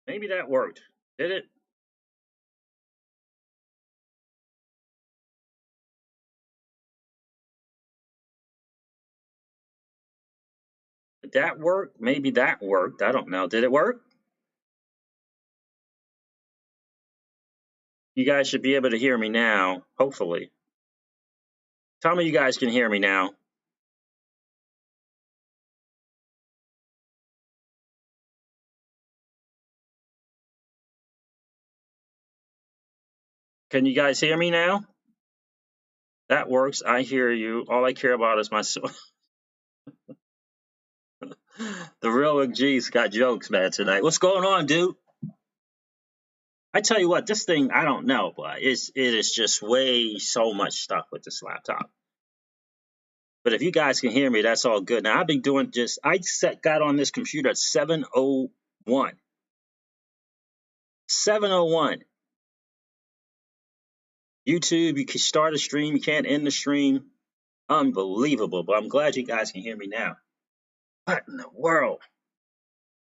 Maybe that worked. Did it? Did that work? Maybe that worked. I don't know. Did it work? You guys should be able to hear me now, hopefully. Tell me you guys can hear me now. Can you guys hear me now? That works. I hear you. All I care about is myself. The real G's got jokes, man, tonight. What's going on, dude? I tell you what, this thing, I don't know, but it is just way so much stuff with this laptop. But if you guys can hear me, that's all good. Now I've been doing got on this computer at 7:01. 7:01. YouTube, you can start a stream, you can't end the stream. Unbelievable. But I'm glad you guys can hear me now. What in the world?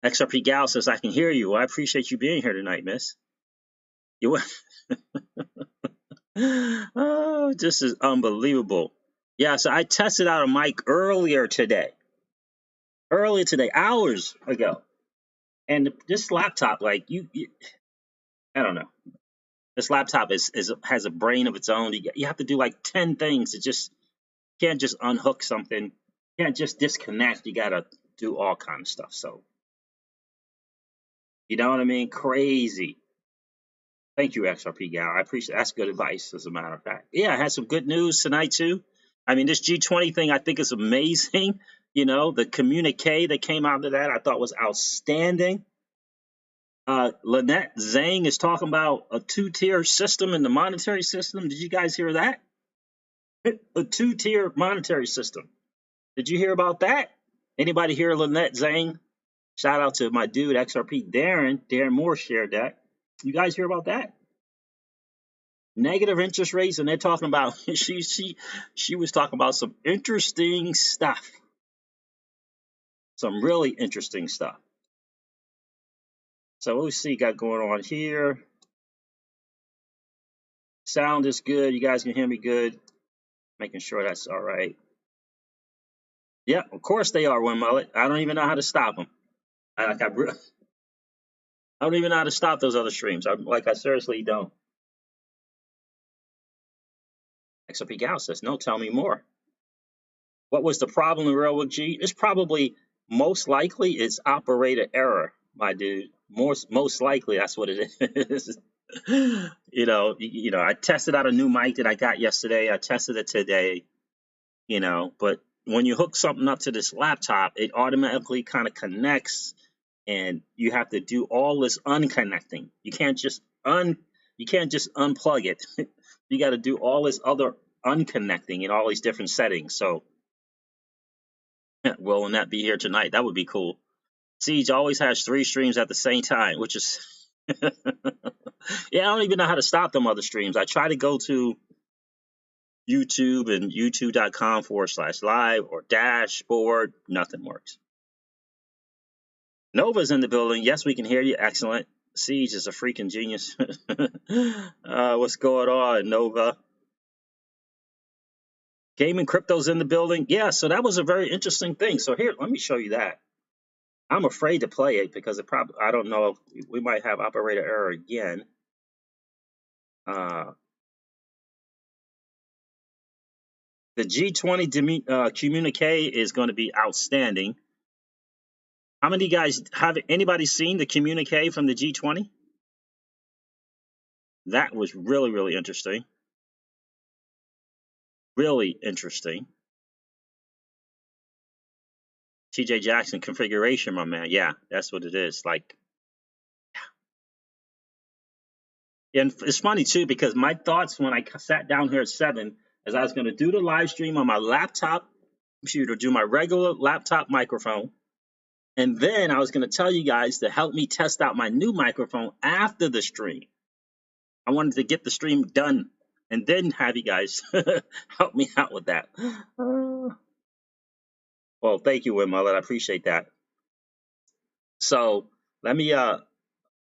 XRP Gal says, I can hear you. Well, I appreciate you being here tonight, miss. You Oh, this is unbelievable. Yeah, so I tested out a mic earlier today, hours ago. And this laptop, like I don't know. This laptop has a brain of its own. You have to do like 10 things. It just can't just unhook something. You can't just disconnect. You gotta do all kind of stuff. So, you know what I mean? Crazy. Thank you, XRP Gal. I appreciate that's good advice, as a matter of fact. Yeah, I had some good news tonight too. I mean, this G20 thing I think is amazing. You know, the communique that came out of that I thought was outstanding. Lynette Zhang is talking about a two-tier system in the monetary system. Did you guys hear that? A two-tier monetary system. Did you hear about that? Anybody hear Lynette Zhang? Shout out to my dude XRP Darren. Darren Moore shared that. You guys hear about that? Negative interest rates, and they're talking about she was talking about some interesting stuff. Some really interesting stuff. So what we see got going on here. Sound is good. You guys can hear me good. Making sure that's all right. Yeah, of course they are, One Mullet. I don't even know how to stop them. I don't even know how to stop those other streams. I seriously don't. XRP Gal says, no, tell me more. What was the problem in Railroad G? It's probably most likely it's operator error, my dude. Most likely that's what it is. I tested out a new mic that I got yesterday. I tested it today, but when you hook something up to this laptop, it automatically kind of connects, and you have to do all this unconnecting. You can't just unplug it. You got to do all this other unconnecting in all these different settings. So, will Lynette be here tonight? That would be cool. Siege always has 3 streams at the same time, which is yeah, I don't even know how to stop them other streams. I try to go to YouTube and youtube.com/live or dashboard. Nothing works. Nova's in the building. Yes, we can hear you. Excellent. Siege is a freaking genius. What's going on, Nova? Gaming Crypto's in the building. Yeah, so that was a very interesting thing. So here, let me show you that. I'm afraid to play it because I don't know if we might have operator error again. The G20 communique is going to be outstanding. How many guys have anybody seen the communique from the G20? That was really, really interesting. Really interesting. TJ Jackson configuration, my man. Yeah, that's what it is. Like, and it's funny too because my thoughts when I sat down here at 7 is I was going to do the live stream on my laptop computer, do my regular laptop microphone, and then I was going to tell you guys to help me test out my new microphone after the stream. I wanted to get the stream done and then have you guys help me out with that. Well, thank you, Wim Mullet. I appreciate that. So let me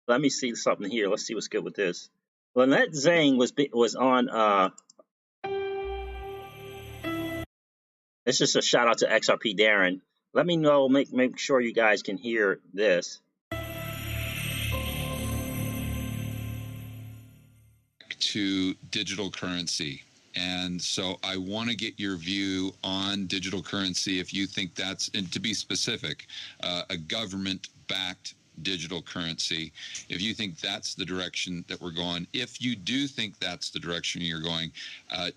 Let me see something here. Let's see what's good with this. Lynette Zhang was on. It's just a shout out to XRP Darren. Let me know. Make sure you guys can hear this. To digital currency. And so I want to get your view on digital currency if you think that's, and to be specific, a government-backed digital currency, if you think that's the direction that we're going. If you do think that's the direction you're going,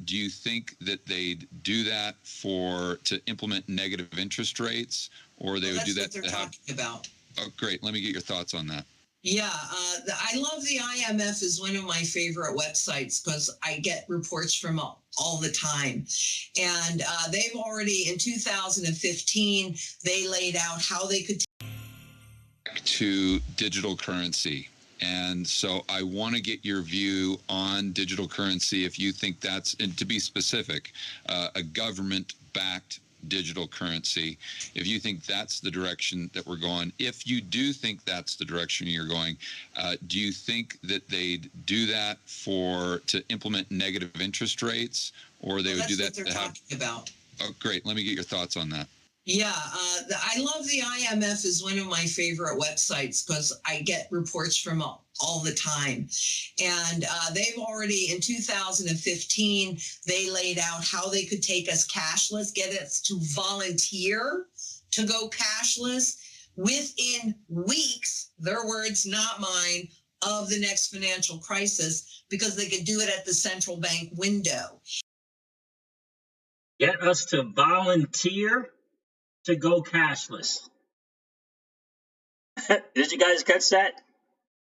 do you think that they'd do that to implement negative interest rates, or they would do that to have... about. Oh, great. Let me get your thoughts on that. Yeah, I love the IMF is one of my favorite websites because I get reports from all the time. And they've already, in 2015, they laid out how they could... To digital currency. And so I want to get your view on digital currency if you think that's, and to be specific, a government-backed digital currency, if you think that's the direction that we're going. If you do think that's the direction you're going, do you think that they'd do that to implement negative interest rates, or they would do that to have... about. Oh, great. Let me get your thoughts on that. Yeah, I love the IMF is one of my favorite websites because I get reports from all the time. And they've already, in 2015, they laid out how they could take us cashless, get us to volunteer to go cashless within weeks, their words, not mine, of the next financial crisis, because they could do it at the central bank window. Get us to volunteer to go cashless. Did you guys catch that?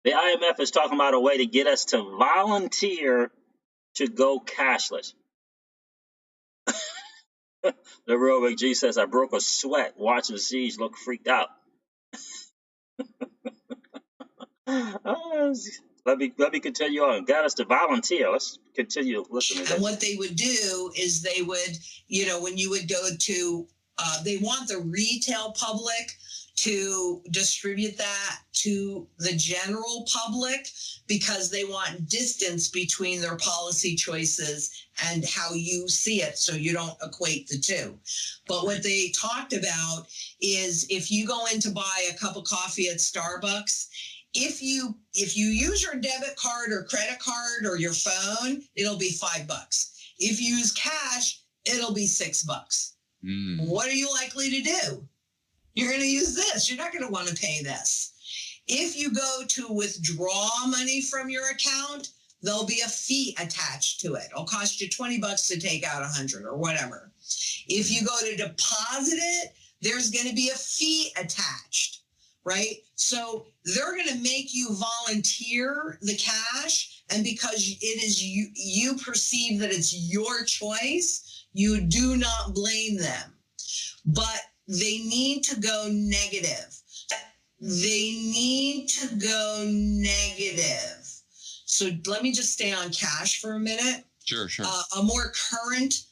The IMF is talking about a way to get us to volunteer to go cashless. The real Big G says, I broke a sweat watching Siege look freaked out. Let me continue on. Got us to volunteer. Let's continue listening to that. And what they would do is they would, when you would go to, they want the retail public to distribute that to the general public because they want distance between their policy choices and how you see it, so you don't equate the two. But what they talked about is if you go in to buy a cup of coffee at Starbucks, if you use your debit card or credit card or your phone, it'll be $5. If you use cash, it'll be $6. What are you likely to do? You're going to use this. You're not going to want to pay this. If you go to withdraw money from your account, there'll be a fee attached to it. It'll cost you $20 to take out 100 or whatever. If you go to deposit it, there's going to be a fee attached, right? So they're going to make you volunteer the cash. And because it is you perceive that it's your choice, you do not blame them. But they need to go negative. They need to go negative. So let me just stay on cash for a minute. Sure. A more current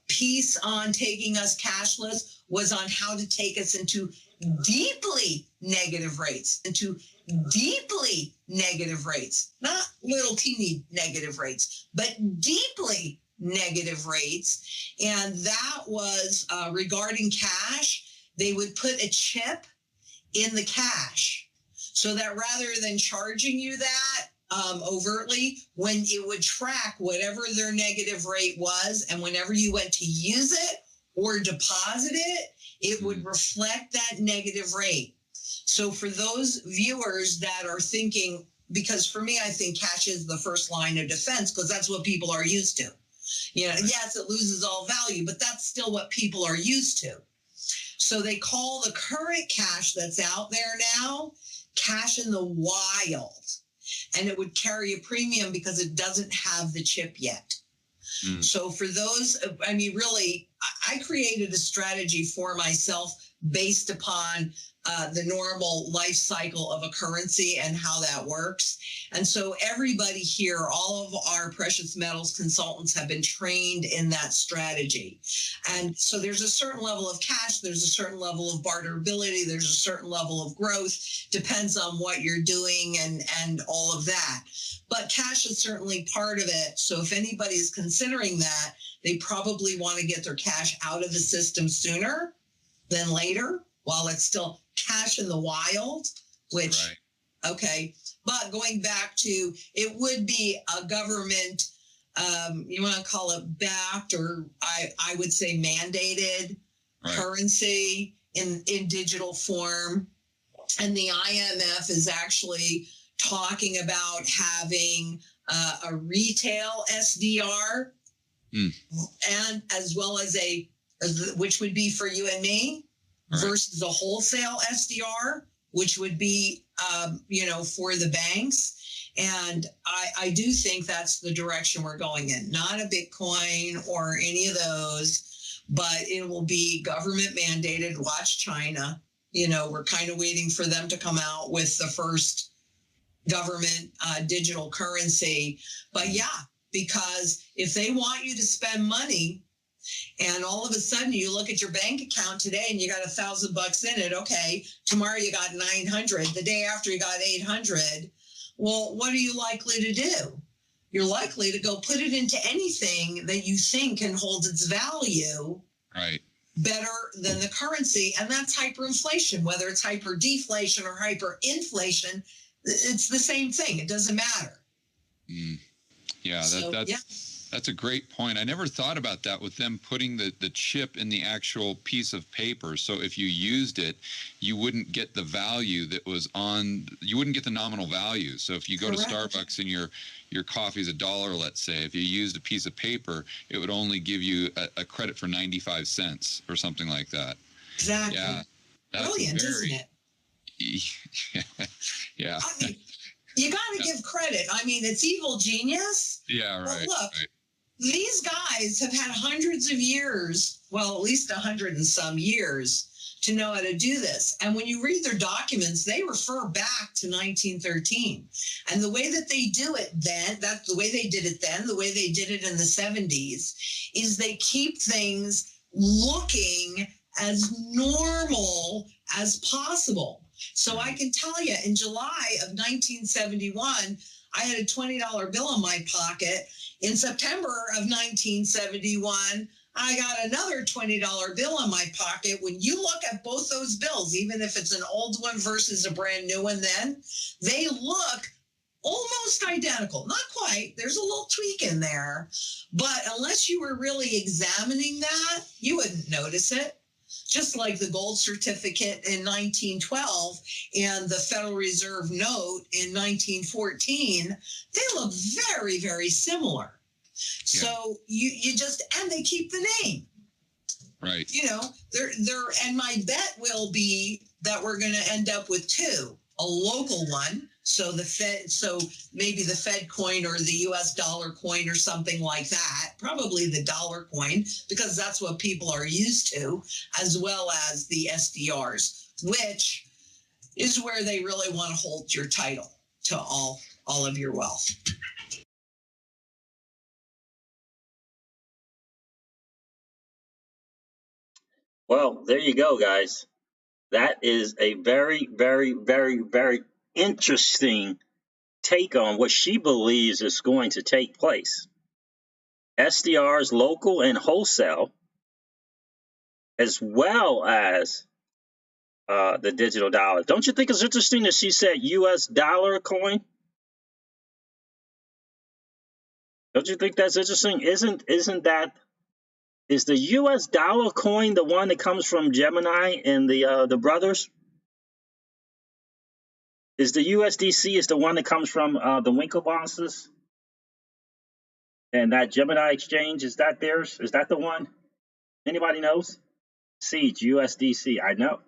piece on taking us cashless was on how to take us into deeply negative rates, not little teeny negative rates, but deeply negative rates. And that was regarding cash. They would put a chip in the cash so that rather than charging you that overtly, when it would track whatever their negative rate was, and whenever you went to use it or deposit it, it would reflect that negative rate. So for those viewers that are thinking, because for me, I think cash is the first line of defense because that's what people are used to. Yes, it loses all value, but that's still what people are used to. So they call the current cash that's out there now cash in the wild. And it would carry a premium because it doesn't have the chip yet. So for those, really, I created a strategy for myself based upon the normal life cycle of a currency and how that works. And so everybody here, all of our precious metals consultants have been trained in that strategy. And so there's a certain level of cash, there's a certain level of barterability, there's a certain level of growth, depends on what you're doing and all of that. But cash is certainly part of it. So if anybody is considering that, they probably want to get their cash out of the system sooner than later, while it's still cash in the wild, which, right. Okay. But going back to, it would be a government, you want to call it backed, or I would say mandated, right, currency in digital form. And the IMF is actually talking about having a retail SDR, and as well as which would be for you and me, right, versus a wholesale SDR, which would be, for the banks. And I do think that's the direction we're going in. Not a Bitcoin or any of those, but it will be government mandated. Watch China. We're kind of waiting for them to come out with the first government digital currency. But yeah, because if they want you to spend money, and all of a sudden you look at your bank account today and you got $1,000 in it. Okay, tomorrow you got 900. The day after you got 800. Well, what are you likely to do? You're likely to go put it into anything that you think can hold its value, right, better than the currency, and that's hyperinflation. Whether it's hyperdeflation or hyperinflation, it's the same thing. It doesn't matter. Yeah, that's a great point. I never thought about that with them putting the chip in the actual piece of paper. So if you used it, you wouldn't get the value that was you wouldn't get the nominal value. So if you go Correct. To Starbucks and your coffee is $1, let's say, if you used a piece of paper, it would only give you a credit for 95 cents or something like that. Exactly. Yeah. Brilliant, isn't it? Yeah. I mean, you got to give credit. I mean, it's evil genius. Yeah, right. But look, right. These guys have had hundreds of years, well, at least 100 and some years, to know how to do this. And when you read their documents, they refer back to 1913. And the way that they do it then, that's the way they did it then, the way they did it in the 70s, is they keep things looking as normal as possible. So I can tell you, in July of 1971, I had a $20 bill in my pocket. In September of 1971, I got another $20 bill in my pocket. When you look at both those bills, even if it's an old one versus a brand new one, then they look almost identical. Not quite. There's a little tweak in there. But unless you were really examining that, you wouldn't notice it. Just like the gold certificate in 1912 and the Federal Reserve note in 1914, they look very, very similar. Yeah. So you just, and they keep the name. Right. And my bet will be that we're going to end up with two, a local one. So maybe the Fed coin or the US dollar coin or something like that, probably the dollar coin, because that's what people are used to, as well as the SDRs, which is where they really want to hold your title to all of your wealth. Well, there you go, guys. That is a very, very, very, very interesting take on what she believes is going to take place. SDRs, local and wholesale, as well as the digital dollar. Don't you think it's interesting that she said US dollar coin? Don't you think that's interesting? Is the US dollar coin the one that comes from Gemini and the brothers? Is the USDC is the one that comes from the Winklevoss and that Gemini exchange? Is that theirs? Is that the one? Anybody knows? Siege, USDC. I know.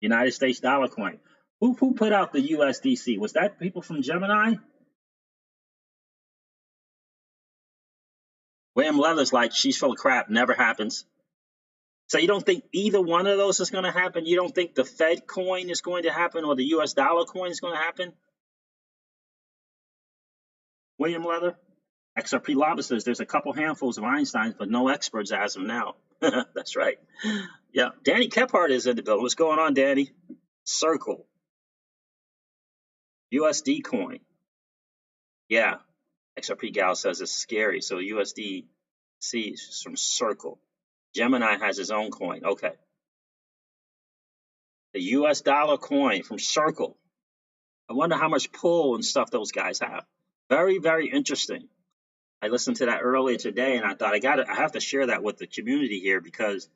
United States dollar coin. Who put out the USDC? Was that people from Gemini? William Leather's like, she's full of crap. Never happens. So you don't think either one of those is going to happen? You don't think the Fed coin is going to happen or the US dollar coin is going to happen? William Leather? XRP Lava says there's a couple handfuls of Einsteins, but no experts as of now. That's right. Yeah. Danny Kephart is in the building. What's going on, Danny? Circle. USD coin. Yeah. XRP Gal says it's scary. So USDC is from Circle. Gemini has his own coin. Okay. The US dollar coin from Circle. I wonder how much pull and stuff those guys have. Very, very interesting. I listened to that earlier today, and I thought I have to share that with the community here, because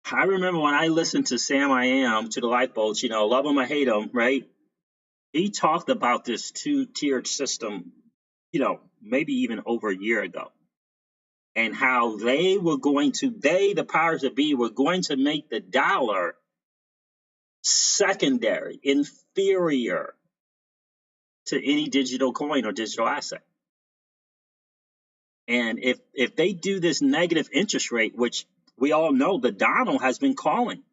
I remember when I listened to Sam I Am, to the Lifeboats, love him or hate him, right? He talked about this two-tiered system, maybe even over a year ago, and how they, the powers that be, were going to make the dollar secondary, inferior to any digital coin or digital asset. And if they do this negative interest rate, which we all know the Donald has been calling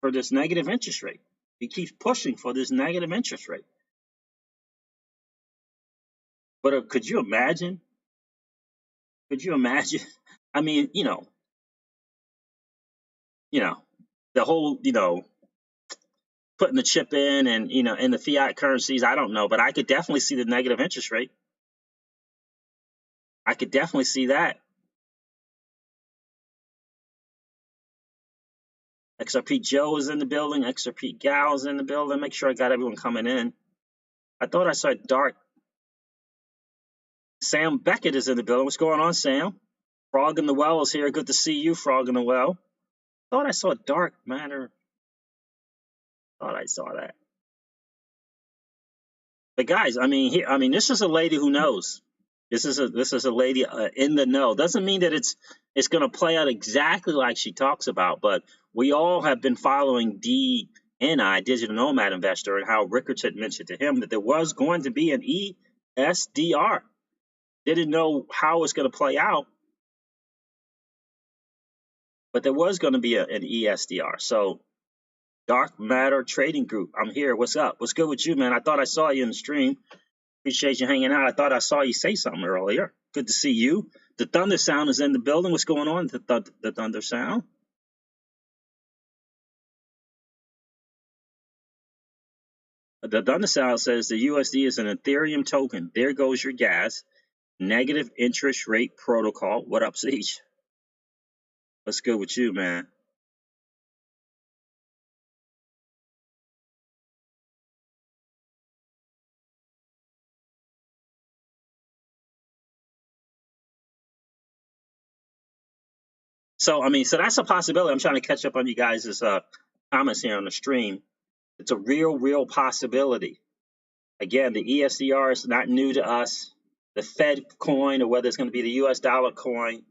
for this negative interest rate. He keeps pushing for this negative interest rate. But could you imagine? Could you imagine? I mean, the whole, putting the chip in and, in the fiat currencies, I don't know, but I could definitely see the negative interest rate. I could definitely see that. XRP Joe is in the building. XRP Gal is in the building. Make sure I got everyone coming in. I thought I saw Dark. Sam Beckett is in the building. What's going on, Sam? Frog in the Well is here. Good to see you, Frog in the Well. Thought I saw Dark Matter. Thought I saw that. But guys, this is a lady who knows. This is a lady in the know. Doesn't mean that it's going to play out exactly like she talks about, but we all have been following DNI, Digital Nomad Investor, and how Rickards had mentioned to him that there was going to be an ESDR. Didn't know how it's going to play out, but there was going to be an ESDR. So, Dark Matter Trading Group, I'm here. What's up? What's good with you, man? I thought I saw you in the stream. Appreciate you hanging out. I thought I saw you say something earlier. Good to see you. The Thunder Sound is in the building. What's going on, the Thunder Sound? The Thunder Sound says the USD is an Ethereum token. There goes your gas. Negative interest rate protocol. What up, Siege? What's good with you, man? So that's a possibility. I'm trying to catch up on you guys' comments here on the stream. It's a real possibility. Again, the ESDR is not new to us. The Fed coin, or whether it's going to be the US dollar coin,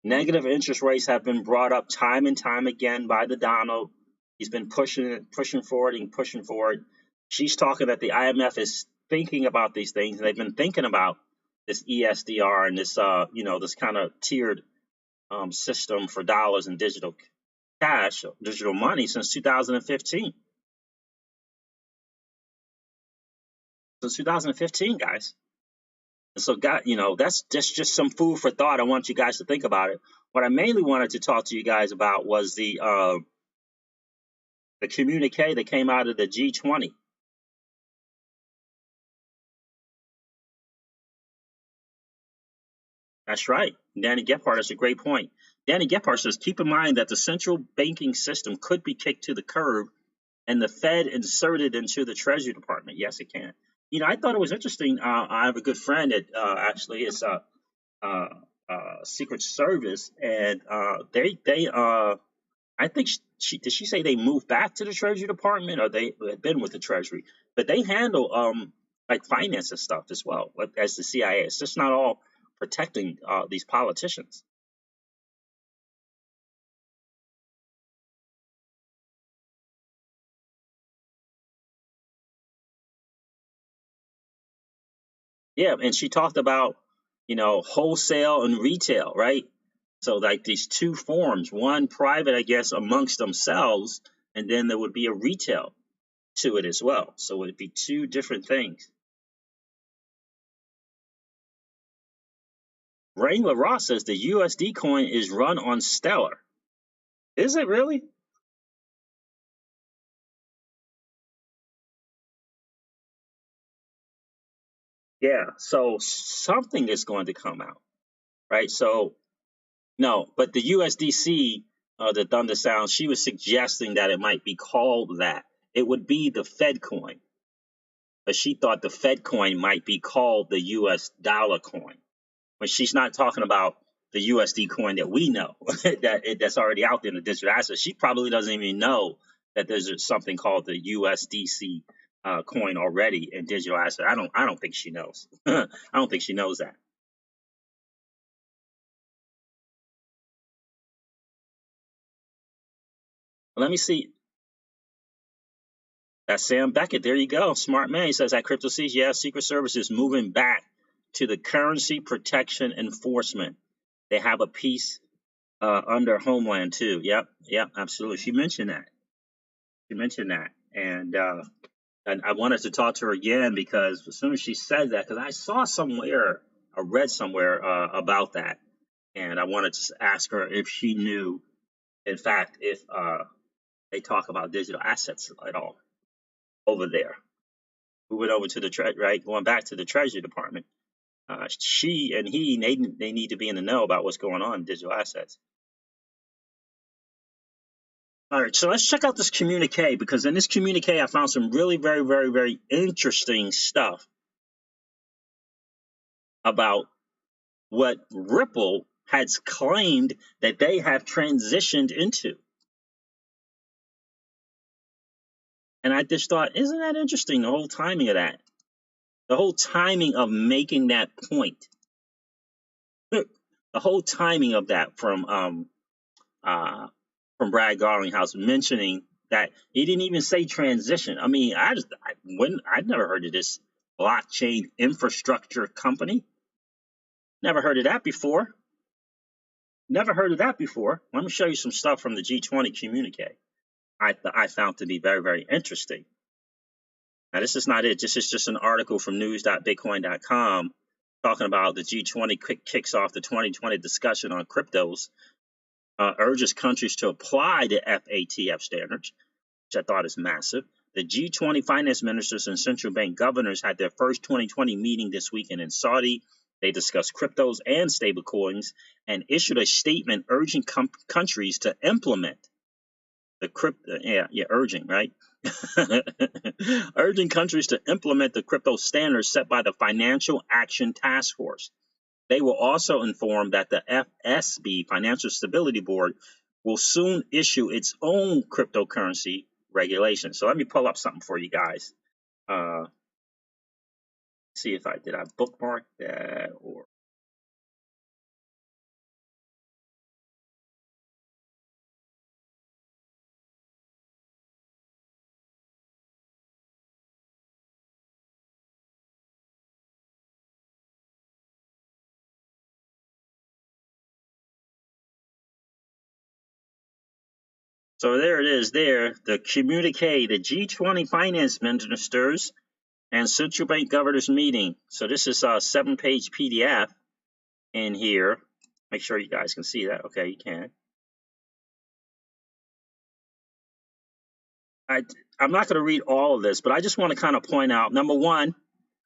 negative interest rates have been brought up time and time again by the Donald. He's been pushing forward and pushing forward. She's talking that the IMF is thinking about these things, and they've been thinking about this ESDR and this, this kind of tiered system for dollars and digital cash, digital money, since 2015. Since 2015, guys. And so, that's just some food for thought. I want you guys to think about it. What I mainly wanted to talk to you guys about was the communique that came out of the G20. That's right. Danny Gephardt, that's a great point. Danny Gephardt says, keep in mind that the central banking system could be kicked to the curb and the Fed inserted into the Treasury Department. Yes, it can. I thought it was interesting. I have a good friend that actually is Secret Service, and I think did she say they moved back to the Treasury Department, or they had been with the Treasury, but they handle like finance and stuff as well as the CIA. It's just not all protecting these politicians. Yeah, and she talked about wholesale and retail, right? So like these two forms, one private, I guess, amongst themselves, and then there would be a retail to it as well. So it would be two different things. Wrangler Ross says the USD coin is run on Stellar. Is it really? Yeah. So something is going to come out, right? So no, but the USDC, the Thunder Sound, she was suggesting that it might be called that. It would be the Fed coin, but she thought the Fed coin might be called the US dollar coin. When she's not talking about the USD coin that we know that's already out there in the digital asset. She probably doesn't even know that there's something called the USDC coin already in digital asset. I don't think she knows. I don't think she knows that. Let me see. That's Sam Beckett. There you go. Smart man. He says at Crypto Seas, yeah, Secret Service is moving back to the currency protection enforcement. They have a piece under Homeland too. Yep, absolutely. She mentioned that. And I wanted to talk to her again because as soon as she said that, because I saw somewhere, I read somewhere about that, and I wanted to ask her if she knew, in fact, if they talk about digital assets at all over there. We went over to the right, going back to the Treasury Department. She and he, they need to be in the know about what's going on in digital assets. All right, so let's check out this communique because in this communique I found some really very, very, very interesting stuff about what Ripple has claimed that they have transitioned into. And I just thought, isn't that interesting, the whole timing of that? The whole timing of making that point. The whole timing of that from Brad Garlinghouse mentioning that he didn't even say transition. I mean, I'd never heard of this blockchain infrastructure company. Never heard of that before. Never heard of that before. Let me show you some stuff from the G20 communique. I found to be very, very interesting. Now, this is not it. This is just an article from news.bitcoin.com talking about the G20 kicks off the 2020 discussion on cryptos, urges countries to apply the FATF standards, which I thought is massive. The G20 finance ministers and central bank governors had their first 2020 meeting this weekend in Saudi. They discussed cryptos and stablecoins and issued a statement urging countries to implement the urging, right? Urging countries to implement the crypto standards set by the Financial Action Task Force. They will also inform that the FSB, Financial Stability Board, will soon issue its own cryptocurrency regulation. So let me pull up something for you guys. See if I bookmark that or. So there it is there, the communique, the G20 finance ministers and central bank governors meeting. So this is a 7-page PDF in here. Make sure you guys can see that. Okay, you can. I'm not going to read all of this, but I just want to kind of point out, number one,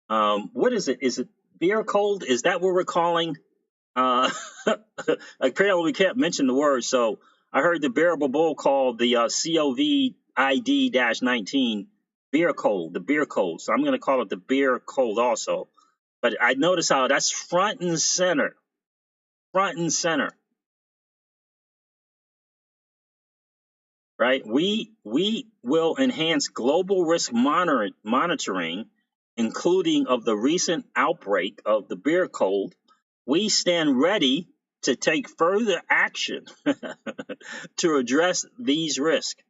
what is it? Is it beer cold? Is that what we're calling? Apparently we can't mention the word, so I heard the Bearable Bull called the COVID-19 beer cold, the beer cold. So I'm going to call it the beer cold also. But I notice how that's front and center. Front and center. Right? We will enhance global risk monitoring, including of the recent outbreak of the beer cold. We stand ready to take further action to address these risks.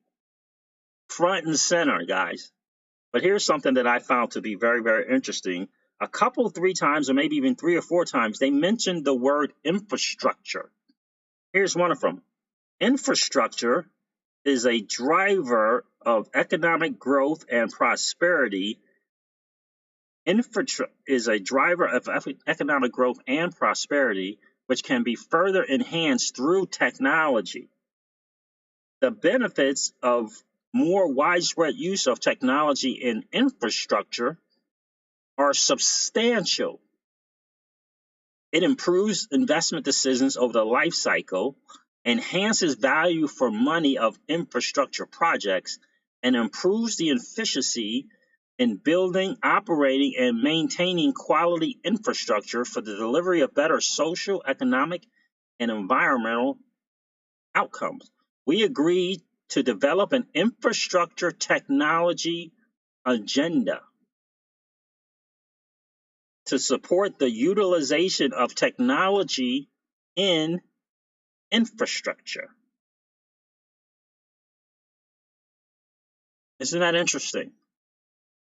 Front and center, guys. But here's something that I found to be very, very interesting. A couple, 3 times, or maybe even 3 or 4 times, they mentioned the word infrastructure. Here's one of them. Infrastructure is a driver of economic growth and prosperity. Infrastructure is a driver of economic growth and prosperity, which can be further enhanced through technology. The benefits of more widespread use of technology in infrastructure are substantial. It improves investment decisions over the life cycle, enhances value for money of infrastructure projects, and improves the efficiency in building, operating, and maintaining quality infrastructure for the delivery of better social, economic, and environmental outcomes. We agreed to develop an infrastructure technology agenda to support the utilization of technology in infrastructure. Isn't that interesting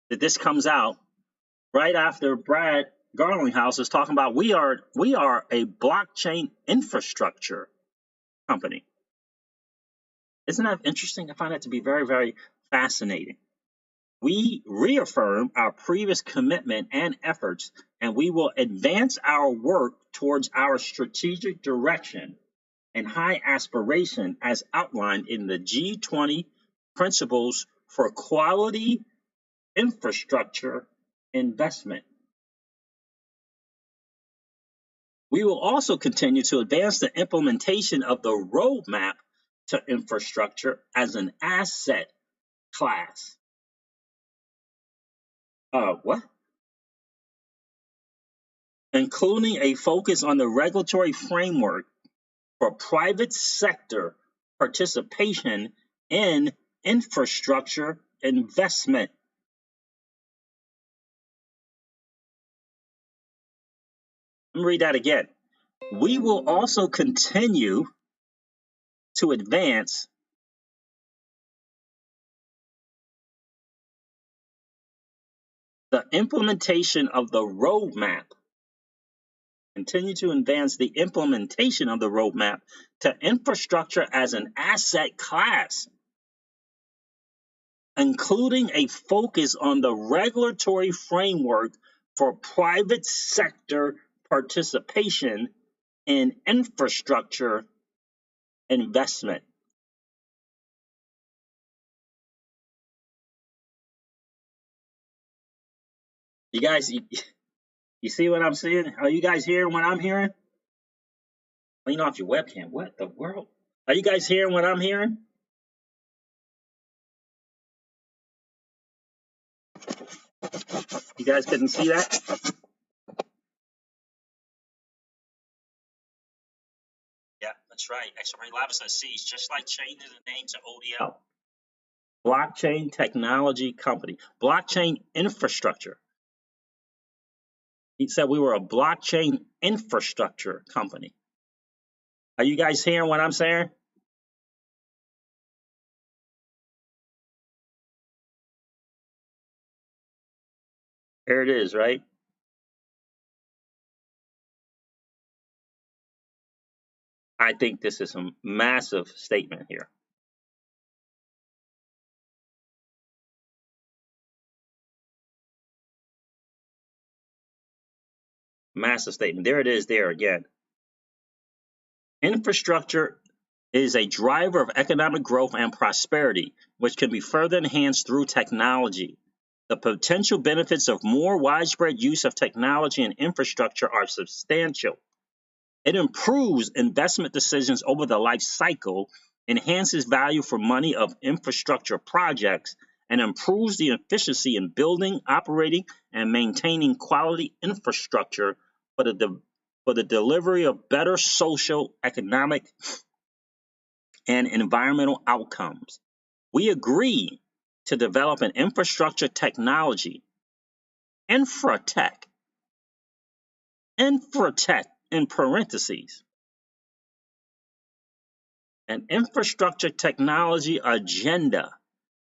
that this comes out right after Brad Garlinghouse is talking about we are a blockchain infrastructure company. Isn't that interesting? I find that to be very, very fascinating. We reaffirm our previous commitment and efforts, and we will advance our work towards our strategic direction and high aspiration as outlined in the G20 Principles for Quality Infrastructure Investment. We will also continue to advance the implementation of the roadmap to infrastructure as an asset class. What? Including a focus on the regulatory framework for private sector participation in infrastructure investment. Let me read that again. We will also continue to advance the implementation of the roadmap. Continue to advance the implementation of the roadmap to infrastructure as an asset class, including a focus on the regulatory framework for private sector participation in infrastructure investment. You guys, you see what I'm seeing? Are you guys hearing what I'm hearing? Clean off your webcam. What the world? Are you guys hearing what I'm hearing? You guys couldn't see that? Yeah, that's right. X-ray lab says C's, just like changing the name to ODL. Blockchain technology company. Blockchain infrastructure. He said we were a blockchain infrastructure company. Are you guys hearing what I'm saying? There it is, right? I think this is a massive statement here. Massive statement. There it is there again. Infrastructure is a driver of economic growth and prosperity, which can be further enhanced through technology. The potential benefits of more widespread use of technology and infrastructure are substantial. It improves investment decisions over the life cycle, enhances value for money of infrastructure projects, and improves the efficiency in building, operating, and maintaining quality infrastructure for the delivery of better social, economic, and environmental outcomes. We agree to develop an infrastructure technology, infratech in parentheses, an infrastructure technology agenda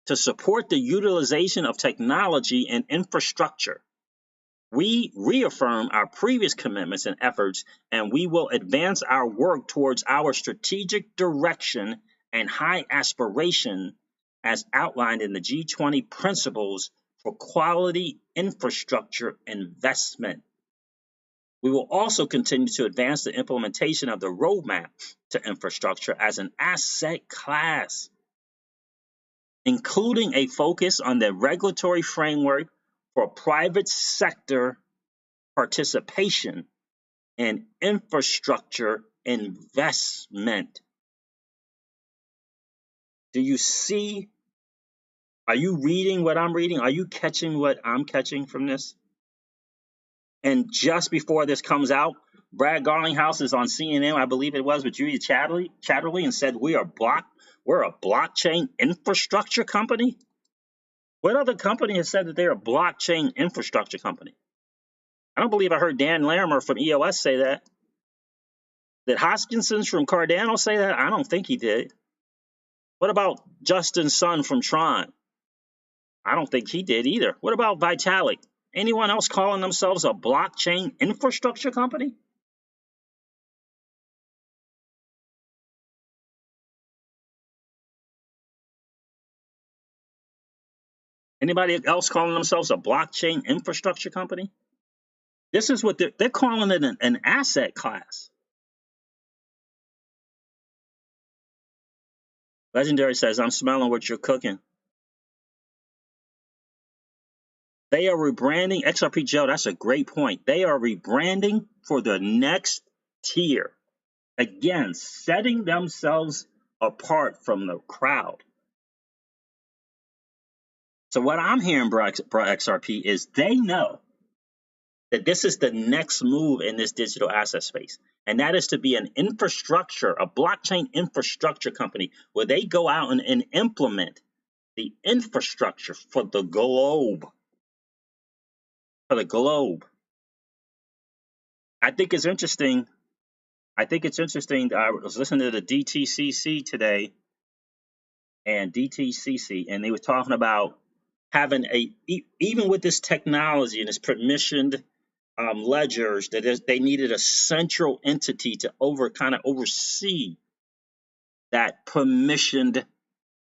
to support the utilization of technology and infrastructure. We reaffirm our previous commitments and efforts, and we will advance our work towards our strategic direction and high aspiration as outlined in the G20 principles for quality infrastructure investment. We will also continue to advance the implementation of the roadmap to infrastructure as an asset class, including a focus on the regulatory framework for private sector participation in infrastructure investment. Do you see? Are you reading what I'm reading? Are you catching what I'm catching from this? And just before this comes out, Brad Garlinghouse is on CNN, I believe it was, with Julia Chatterley, and said we're a blockchain infrastructure company. What other company has said that they're a blockchain infrastructure company? I don't believe I heard Dan Larimer from EOS say that. Did Hoskinson's from Cardano say that? I don't think he did. What about Justin Sun from Tron? I don't think he did either. What about Vitalik? Anyone else calling themselves a blockchain infrastructure company? Anybody else calling themselves a blockchain infrastructure company? This is what they're calling it, an asset class. Legendary says, I'm smelling what you're cooking. They are rebranding XRP Joe. That's a great point. They are rebranding for the next tier. Again, setting themselves apart from the crowd. So what I'm hearing, bro XRP, is they know that this is the next move in this digital asset space. And that is to be an infrastructure, a blockchain infrastructure company, where they go out and implement the infrastructure for the globe. For the globe. I think it's interesting. I was listening to the DTCC today, and they were talking about having even with this technology and this permissioned ledgers, that they needed a central entity to oversee that permissioned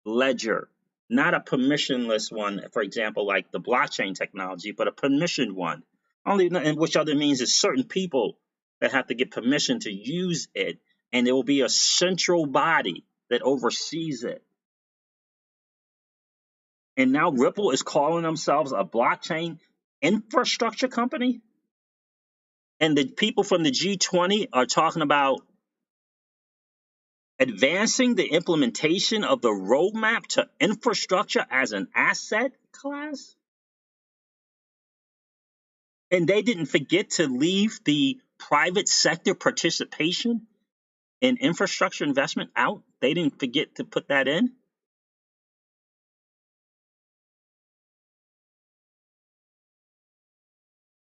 ledger, not a permissionless one, for example, like the blockchain technology, but a permissioned one. And which other means is certain people that have to get permission to use it, and there will be a central body that oversees it. And now Ripple is calling themselves a blockchain infrastructure company. And the people from the G20 are talking about advancing the implementation of the roadmap to infrastructure as an asset class. And they didn't forget to leave the private sector participation in infrastructure investment out. They didn't forget to put that in.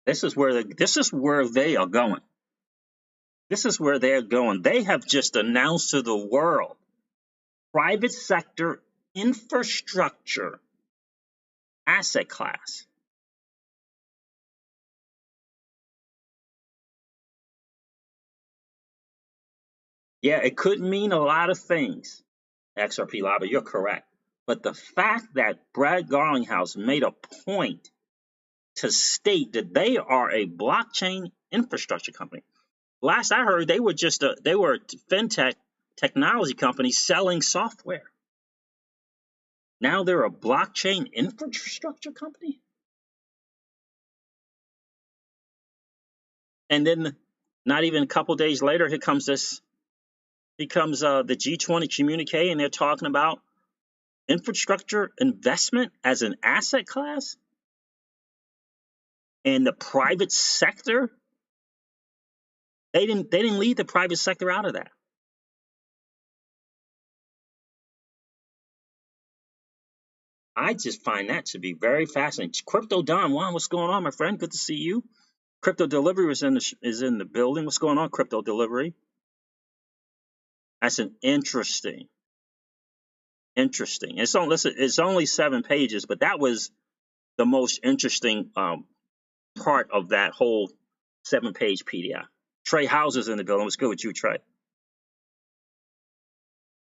This is where they are going. This is where they're going. They have just announced to the world private sector infrastructure asset class. Yeah, it could mean a lot of things, XRP Lobby, you're correct. But the fact that Brad Garlinghouse made a point to state that they are a blockchain infrastructure company. Last I heard, they were a fintech technology company selling software. Now they're a blockchain infrastructure company. And then not even a couple days later, here comes the G20 communique, and they're talking about infrastructure investment as an asset class. And the private sector, they didn't leave the private sector out of that. I just find that to be very fascinating. Crypto Don Juan, what's going on, my friend? Good to see you. Crypto Delivery is in the building. What's going on, Crypto Delivery? That's an interesting. It's only 7 pages, but that was the most interesting part of that whole 7-page PDF. Trey Houser's in the building. What's good with you, Trey?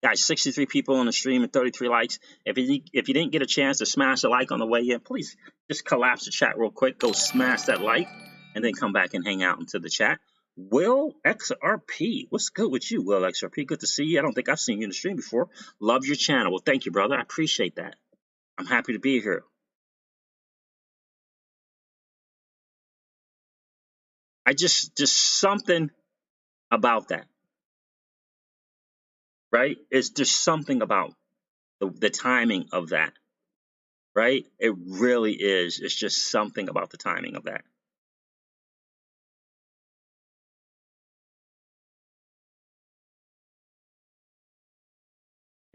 Guys, 63 people on the stream and 33 likes. If you didn't get a chance to smash a like on the way in, please just collapse the chat real quick. Go smash that like and then come back and hang out into the chat. Will XRP, what's good with you, Will XRP? Good to see you. I don't think I've seen you in the stream before. Love your channel. Well, thank you, brother. I appreciate that. I'm happy to be here. I just something about that, right? It's just something about the timing of that, right? It really is. It's just something about the timing of that.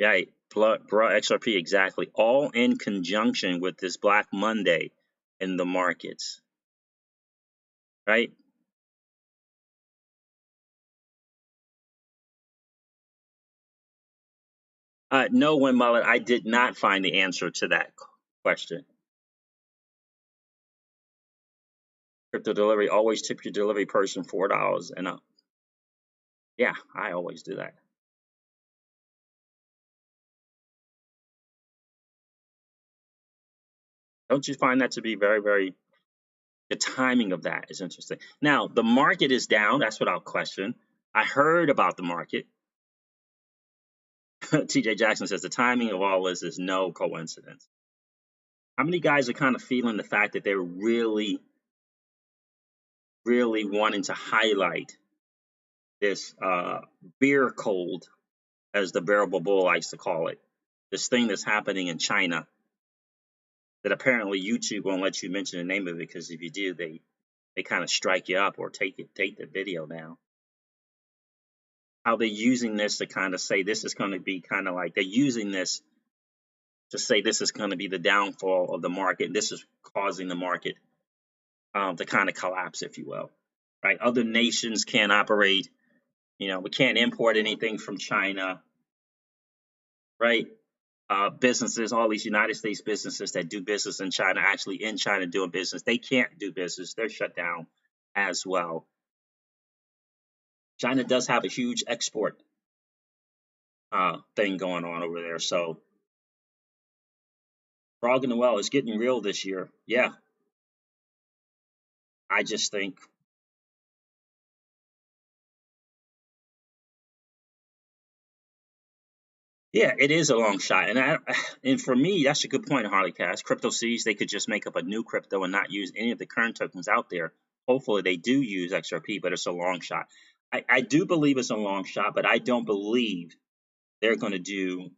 Right, bruh, XRP, exactly. All in conjunction with this Black Monday in the markets, right? No, Win Mullet, I did not find the answer to that question. Crypto delivery, always tip your delivery person $4 and up. Yeah, I always do that. Don't you find that to be very, very, the timing of that is interesting. Now, the market is down. That's without question. I heard about the market. TJ Jackson says the timing of all this is no coincidence. How many guys are kind of feeling the fact that they're really wanting to highlight this beer cold, as the bearable bull likes to call it, this thing that's happening in China that apparently YouTube won't let you mention the name of it, because if you do, they kind of strike you up or take the video down. How they're using this to kind of say this is going to be kind of like, they're using this to say this is going to be the downfall of the market. This is causing the market to kind of collapse, if you will. Right? Other nations can't operate. You know, we can't import anything from China. Right? Businesses, all these United States businesses that do business in China, actually in China doing business, they can't do business. They're shut down as well. China does have a huge export thing going on over there. So, frog in the well is getting real this year. Yeah. I just think, yeah, it is a long shot. And for me, that's a good point, Harleycast. Crypto Seas, they could just make up a new crypto and not use any of the current tokens out there. Hopefully they do use XRP, but it's a long shot. I do believe it's a long shot, but I don't believe they're going to do,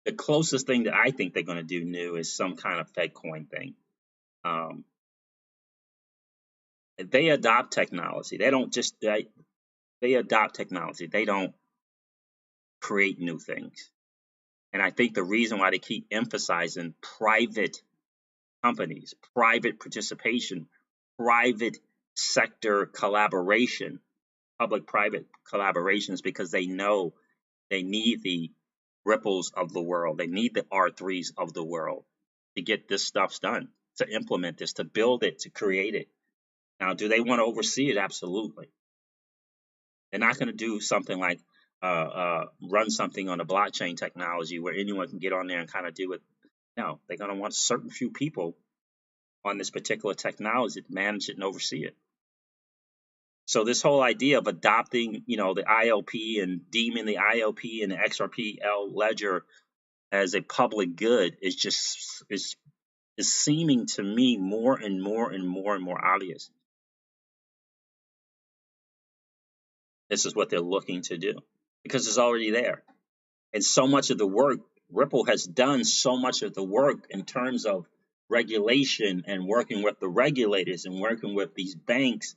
the closest thing that I think they're going to do new is some kind of Fed coin thing. They adopt technology. They don't just, they adopt technology. They don't create new things. And I think the reason why they keep emphasizing private companies, private participation, private sector collaboration, public-private collaborations, because they know they need the Ripples of the world. They need the R3s of the world to get this stuff done, to implement this, to build it, to create it. Now, do they want to oversee it? Absolutely. They're not going to do something like run something on a blockchain technology where anyone can get on there and kind of do it. No, they're going to want certain few people on this particular technology to manage it and oversee it. So this whole idea of adopting, the ILP and deeming the ILP and the XRPL ledger as a public good is just is seeming to me more and more and more and more obvious. This is what they're looking to do because it's already there. And so much of the work, Ripple has done so much of the work in terms of regulation and working with the regulators and working with these banks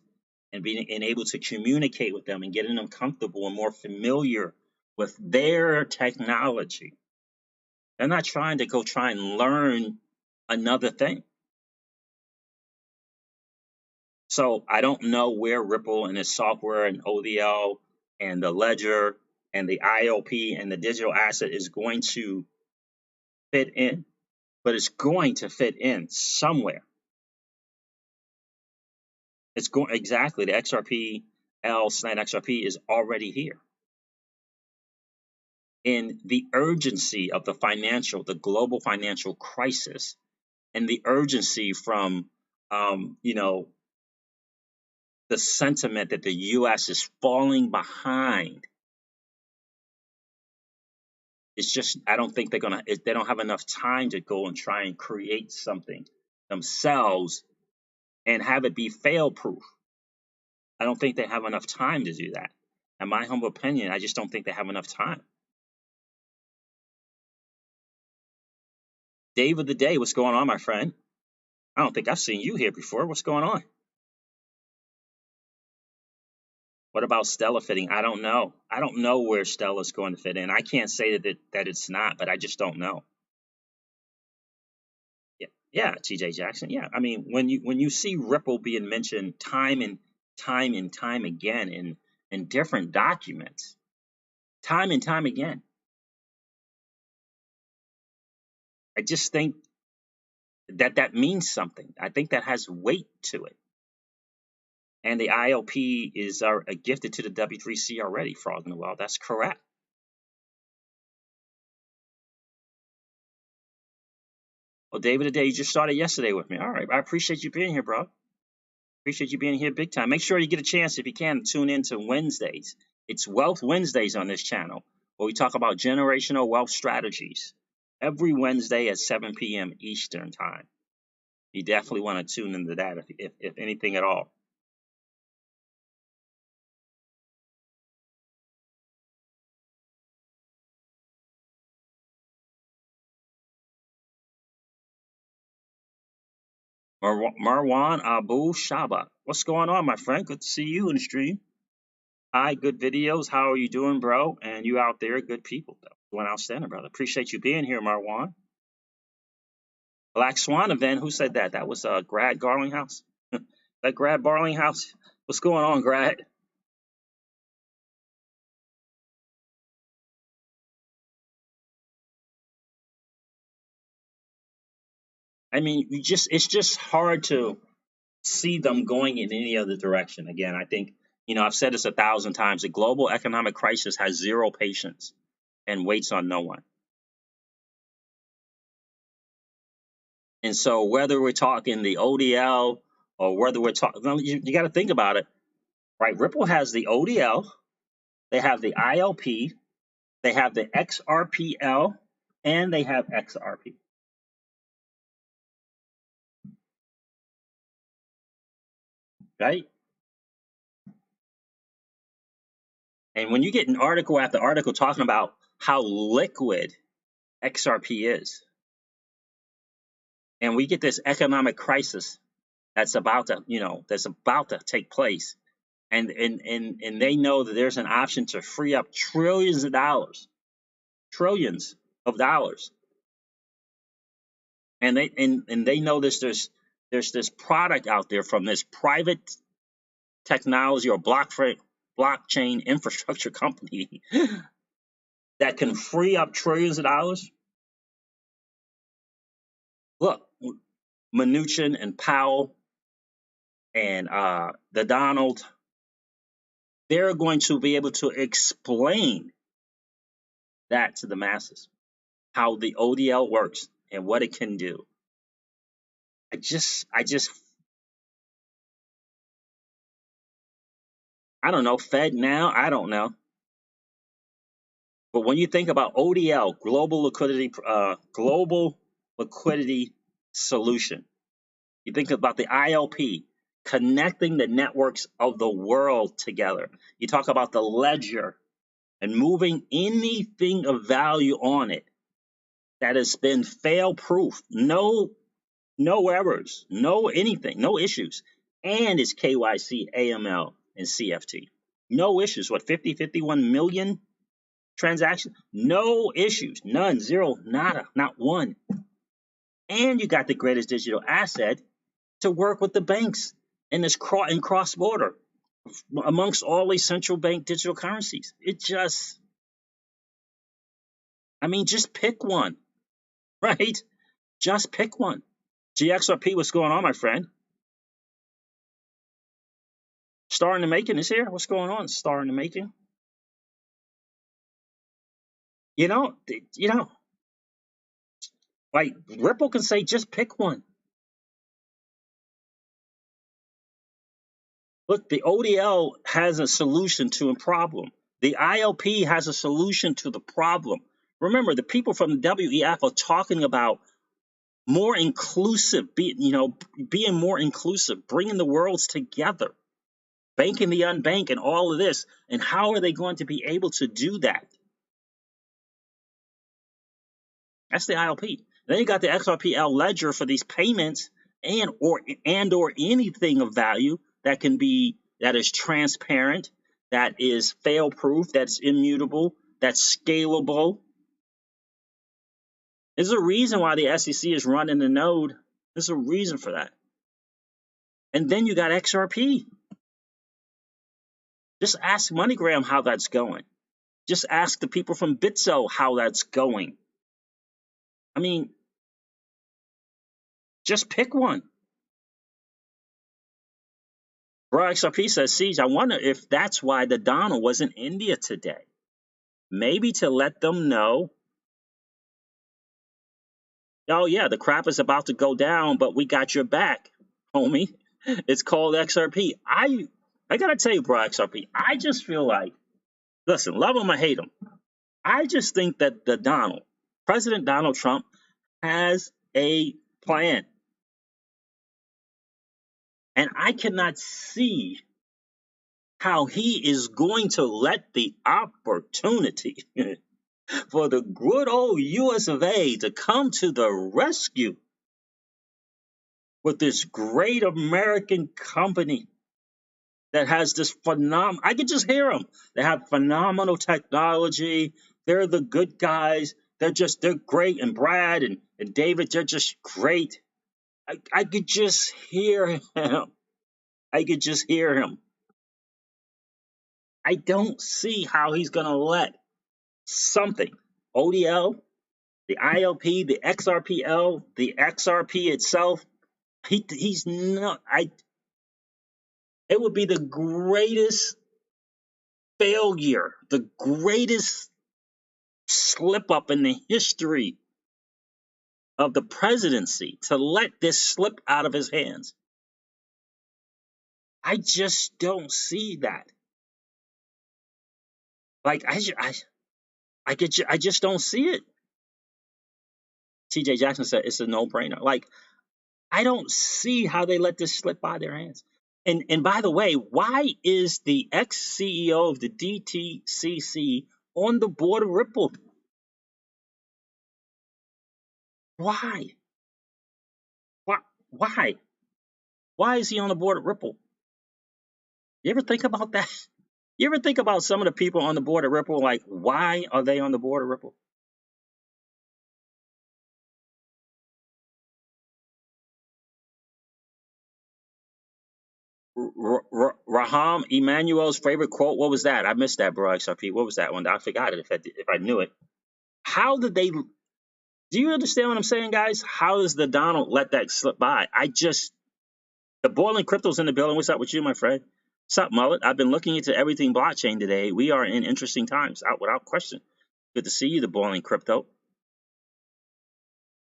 and being able to communicate with them and getting them comfortable and more familiar with their technology. They're not trying to go try and learn another thing. So I don't know where Ripple and its software and ODL and the ledger and the IOP and the digital asset is going to fit in, but it's going to fit in somewhere. It's going exactly. The XRP/XRP is already here. And the urgency of the global financial crisis, and the urgency from, the sentiment that the U.S. is falling behind. It's just, I don't think they don't have enough time to go and try and create something themselves and have it be fail proof. I don't think they have enough time to do that. In my humble opinion, I just don't think they have enough time. Dave of the day, what's going on, my friend? I don't think I've seen you here before. What's going on? What about Stella fitting? I don't know. I don't know where Stella's going to fit in. I can't say that it's not, but I just don't know. Yeah, TJ Jackson. Yeah, I mean, when you see Ripple being mentioned time and time again in different documents, time and time again, I just think that means something. I think that has weight to it. And the ILP is gifted to the W3C already, Frog in the Well. That's correct. Well, David, today you just started yesterday with me. All right, I appreciate you being here, bro. Appreciate you being here big time. Make sure you get a chance, if you can, tune in to Wednesdays. It's Wealth Wednesdays on this channel, where we talk about generational wealth strategies every Wednesday at 7 p.m. Eastern time. You definitely want to tune into that, if anything at all. Marwan Abu Shaba. What's going on, my friend? Good to see you in the stream. Hi, good videos. How are you doing, bro? And you out there, good people, though. Doing outstanding, brother. Appreciate you being here, Marwan. Black Swan event. Who said that? That was Grad Garlinghouse. That Grad Barlinghouse. What's going on, Grad? I mean, it's just hard to see them going in any other direction. Again, I think, I've said this 1,000 times. The global economic crisis has zero patience and waits on no one. And so whether we're talking the ODL or whether we're talking, you got to think about it, right? Ripple has the ODL, they have the ILP, they have the XRPL, and they have XRP. Right? And when you get an article after article talking about how liquid XRP is, and we get this economic crisis that's about to take place, and they know that there's an option to free up trillions of dollars, and they know there's this product out there from this private technology or blockchain infrastructure company that can free up trillions of dollars. Look, Mnuchin and Powell and the Donald, they're going to be able to explain that to the masses, how the ODL works and what it can do. I don't know, Fed now, I don't know. But when you think about ODL, global liquidity solution, you think about the ILP, connecting the networks of the world together. You talk about the ledger and moving anything of value on it that has been fail-proof, no errors, no anything, no issues, and it's KYC, AML, and CFT. No issues. What, 51 million transactions? No issues. None. Zero. Nada. Not one. And you got the greatest digital asset to work with the banks in this cross-border amongst all these central bank digital currencies. Just pick one, right? Just pick one. GXRP, what's going on, my friend? Star in the making is here. What's going on? Star in the making. You know, you know, like Ripple can say, just pick one. Look, the ODL has a solution to a problem. The ILP has a solution to the problem. Remember, the people from the WEF are talking about more inclusive, being more inclusive, bringing the worlds together, banking the unbanked, and all of this. And how are they going to be able to do that? That's the ILP. Then you got the XRPL ledger for these payments or anything of value that is transparent, that is fail proof, that's immutable, that's scalable. There's a reason why the SEC is running the node. There's a reason for that. And then you got XRP. Just ask MoneyGram how that's going. Just ask the people from Bitso how that's going. I mean, just pick one. Bro XRP says, Siege, I wonder if that's why the Donald was in India today. Maybe to let them know, oh yeah, the crap is about to go down, but we got your back, homie. It's called XRP. I gotta tell you, bro XRP, I just feel like, listen, love him or hate him, I just think that President Donald Trump, has a plan. And I cannot see how he is going to let the opportunity for the good old US of A to come to the rescue with this great American company that has this phenomenal, I could just hear them. They have phenomenal technology. They're the good guys. They're great. And Brad and David, they're just great. I could just hear him. I could just hear him. I don't see how he's going to let something, ODL, the ILP, the XRPL, the XRP itself, he's not, it would be the greatest failure, the greatest slip up in the history of the presidency to let this slip out of his hands. I just don't see that. Like, I just don't see it. TJ Jackson said it's a no-brainer. Like, I don't see how they let this slip by their hands. And by the way, why is the ex-CEO of the DTCC on the board of Ripple? Why? Why? Why is he on the board of Ripple? You ever think about that? You ever think about some of the people on the board of Ripple? Like, why are they on the board of Ripple? Raham Emmanuel's favorite quote. What was that? I missed that, bro. XRP. What was that one? I forgot it if I knew it. How did they? Do you understand what I'm saying, guys? How does the Donald let that slip by? The boiling crypto's in the building. What's up with you, my friend? What's up, Mullet? I've been looking into everything blockchain today. We are in interesting times, without question. Good to see you, the boiling crypto.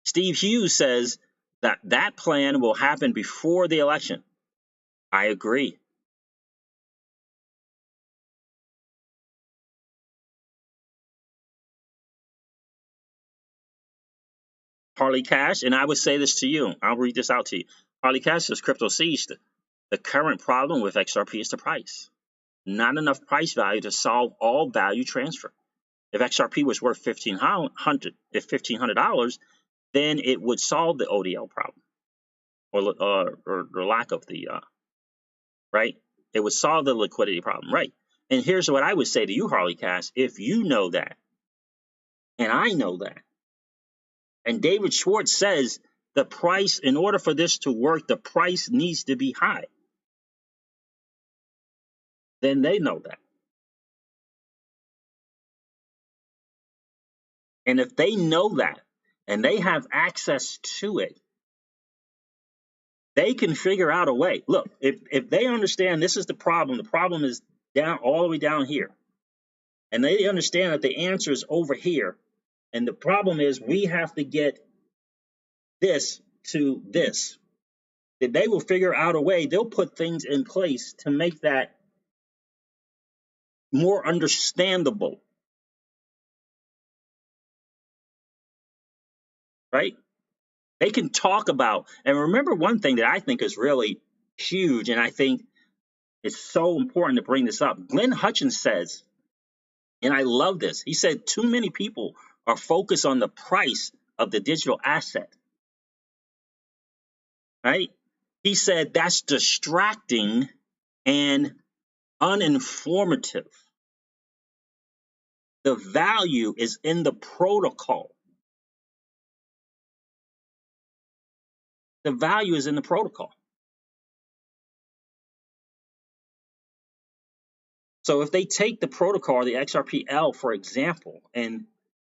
Steve Hughes says that plan will happen before the election. I agree. Harley Cash, and I would say this to you. I'll read this out to you. Harley Cash says, Crypto Siege, the current problem with XRP is the price. Not enough price value to solve all value transfer. If XRP was worth $1,500, then it would solve the ODL problem, or lack of the right. It would solve the liquidity problem, right? And here's what I would say to you, Harley Cash: if you know that, and I know that, and David Schwartz says the price, in order for this to work, the price needs to be high, then they know that. And if they know that, and they have access to it, They can figure out a way. Look, if they understand this is the problem is down all the way down here. And they understand that the answer is over here. And the problem is we have to get this to this. That they will figure out a way, they'll put things in place to make that more understandable. Right? They can talk about, and remember one thing that I think is really huge, and I think it's so important to bring this up. Glenn Hutchins says, and I love this, he said, too many people are focused on the price of the digital asset. Right? He said that's distracting and uninformative. The value is in the protocol. The value is in the protocol. So if they take the protocol, the XRPL, for example, and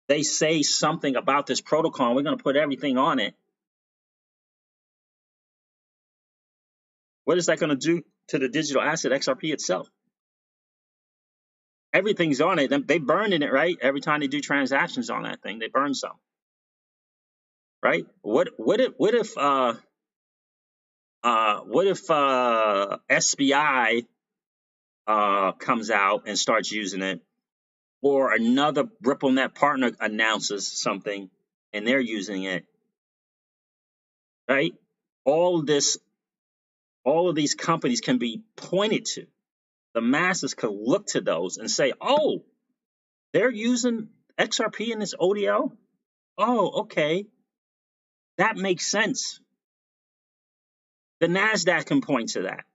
they say something about this protocol, we're going to put everything on it. What is that going to do to the digital asset XRP itself? Everything's on it. They burn in it, right? Every time they do transactions on that thing, they burn some. Right? What if SBI comes out and starts using it, or another RippleNet partner announces something and they're using it, right? All of these companies can be pointed to. The masses could look to those and say, oh, they're using XRP in this ODL? Oh, okay. That makes sense. The NASDAQ can point to that,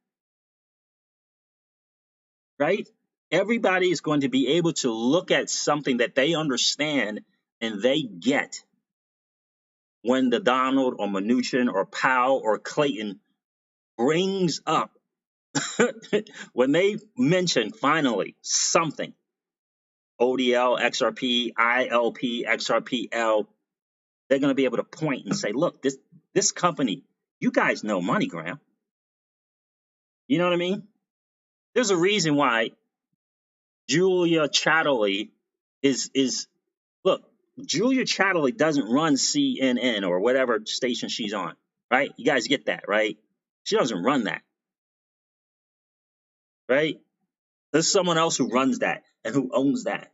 right? Everybody is going to be able to look at something that they understand and they get when the Donald or Mnuchin or Powell or Clayton brings up, when they mention finally something, ODL, XRP, ILP, XRPL, they're going to be able to point and say, look, this company, you guys know MoneyGram. You know what I mean? There's a reason why Julia Chatterley look, Julia Chatterley doesn't run CNN or whatever station she's on, right? You guys get that, right? She doesn't run that, right? There's someone else who runs that and who owns that.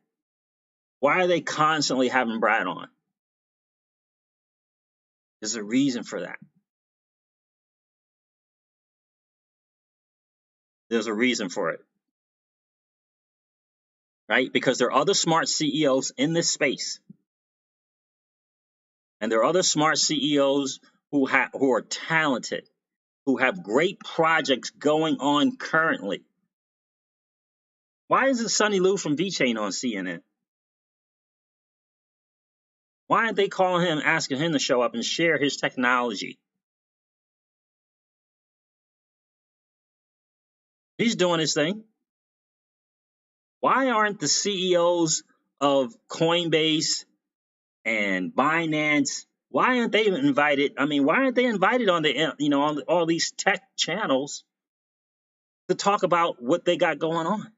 Why are they constantly having Brad on? There's a reason for that. There's a reason for it, right? Because there are other smart CEOs in this space. And there are other smart CEOs who are talented, who have great projects going on currently. Why isn't Sonny Liu from VChain on CNN? Why aren't they calling him, asking him to show up and share his technology? He's doing his thing. Why aren't the CEOs of Coinbase and Binance, why aren't they invited? I mean, why aren't they invited on on all these tech channels to talk about what they got going on?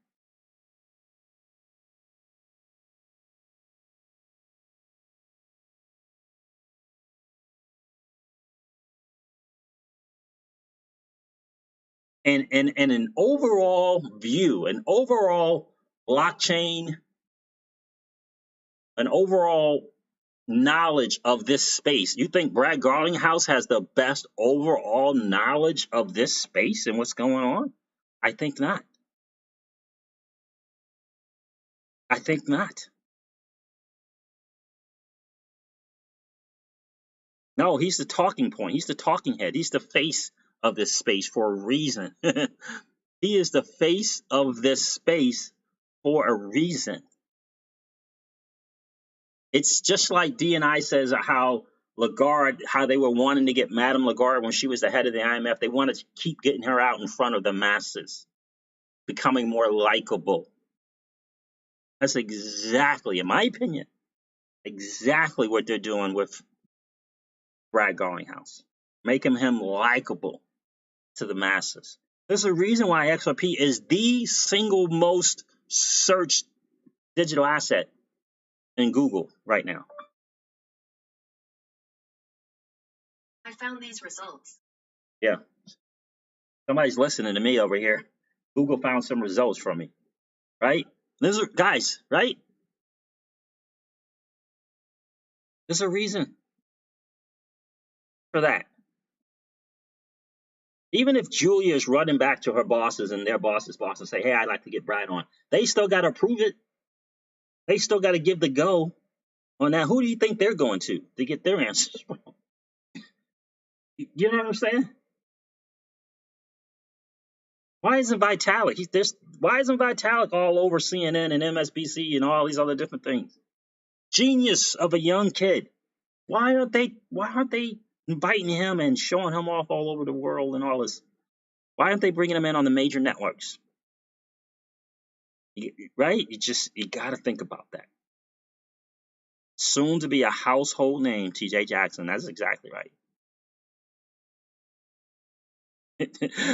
And an overall view, an overall blockchain, an overall knowledge of this space. You think Brad Garlinghouse has the best overall knowledge of this space and what's going on? I think not. I think not. No, he's the talking point. He's the talking head. He's the face of this space for a reason. He is the face of this space for a reason. It's just like D&I says how Lagarde, how they were wanting to get Madame Lagarde when she was the head of the IMF. They wanted to keep getting her out in front of the masses, becoming more likable. That's exactly, in my opinion, exactly what they're doing with Brad Garlinghouse, making him likable. to the masses. There's a reason why XRP is the single most searched digital asset in Google right now. I found these results. Yeah. Somebody's listening to me over here. Google found some results from me, right? There's a, guys, right? There's a reason for that. Even if Julia is running back to her bosses and their bosses' bosses say, hey, I'd like to get Brad on, they still got to approve it. They still got to give the go on that. Who do you think they're going to get their answers from? You know what I'm saying? Why isn't Vitalik? Why isn't Vitalik all over CNN and MSNBC and all these other different things? Genius of a young kid. Why aren't they inviting him and showing him off all over the world and all this? Why aren't they bringing him in on the major networks? Right? You got to think about that. Soon to be a household name, TJ Jackson. That's exactly right.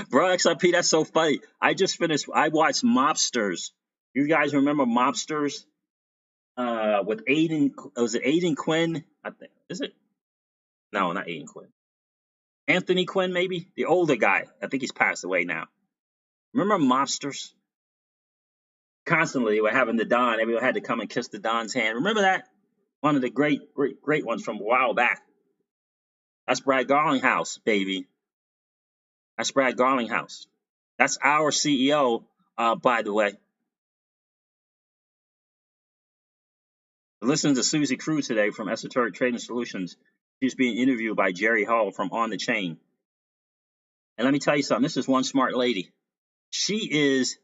Bro, XRP, that's so funny. I watched Mobsters. You guys remember Mobsters? With Aiden, was it Aiden Quinn? I think, is it? No, not Aiden Quinn. Anthony Quinn, maybe? The older guy. I think he's passed away now. Remember Mobsters? Constantly, we're having the Don. Everyone had to come and kiss the Don's hand. Remember that? One of the great ones from a while back. That's Brad Garlinghouse, baby. That's Brad Garlinghouse. That's our CEO, by the way. Listen to Susie Crew today from Esoteric Trading Solutions. She's being interviewed by Jerry Hall from On the Chain. And let me tell you something. This is one smart lady. She is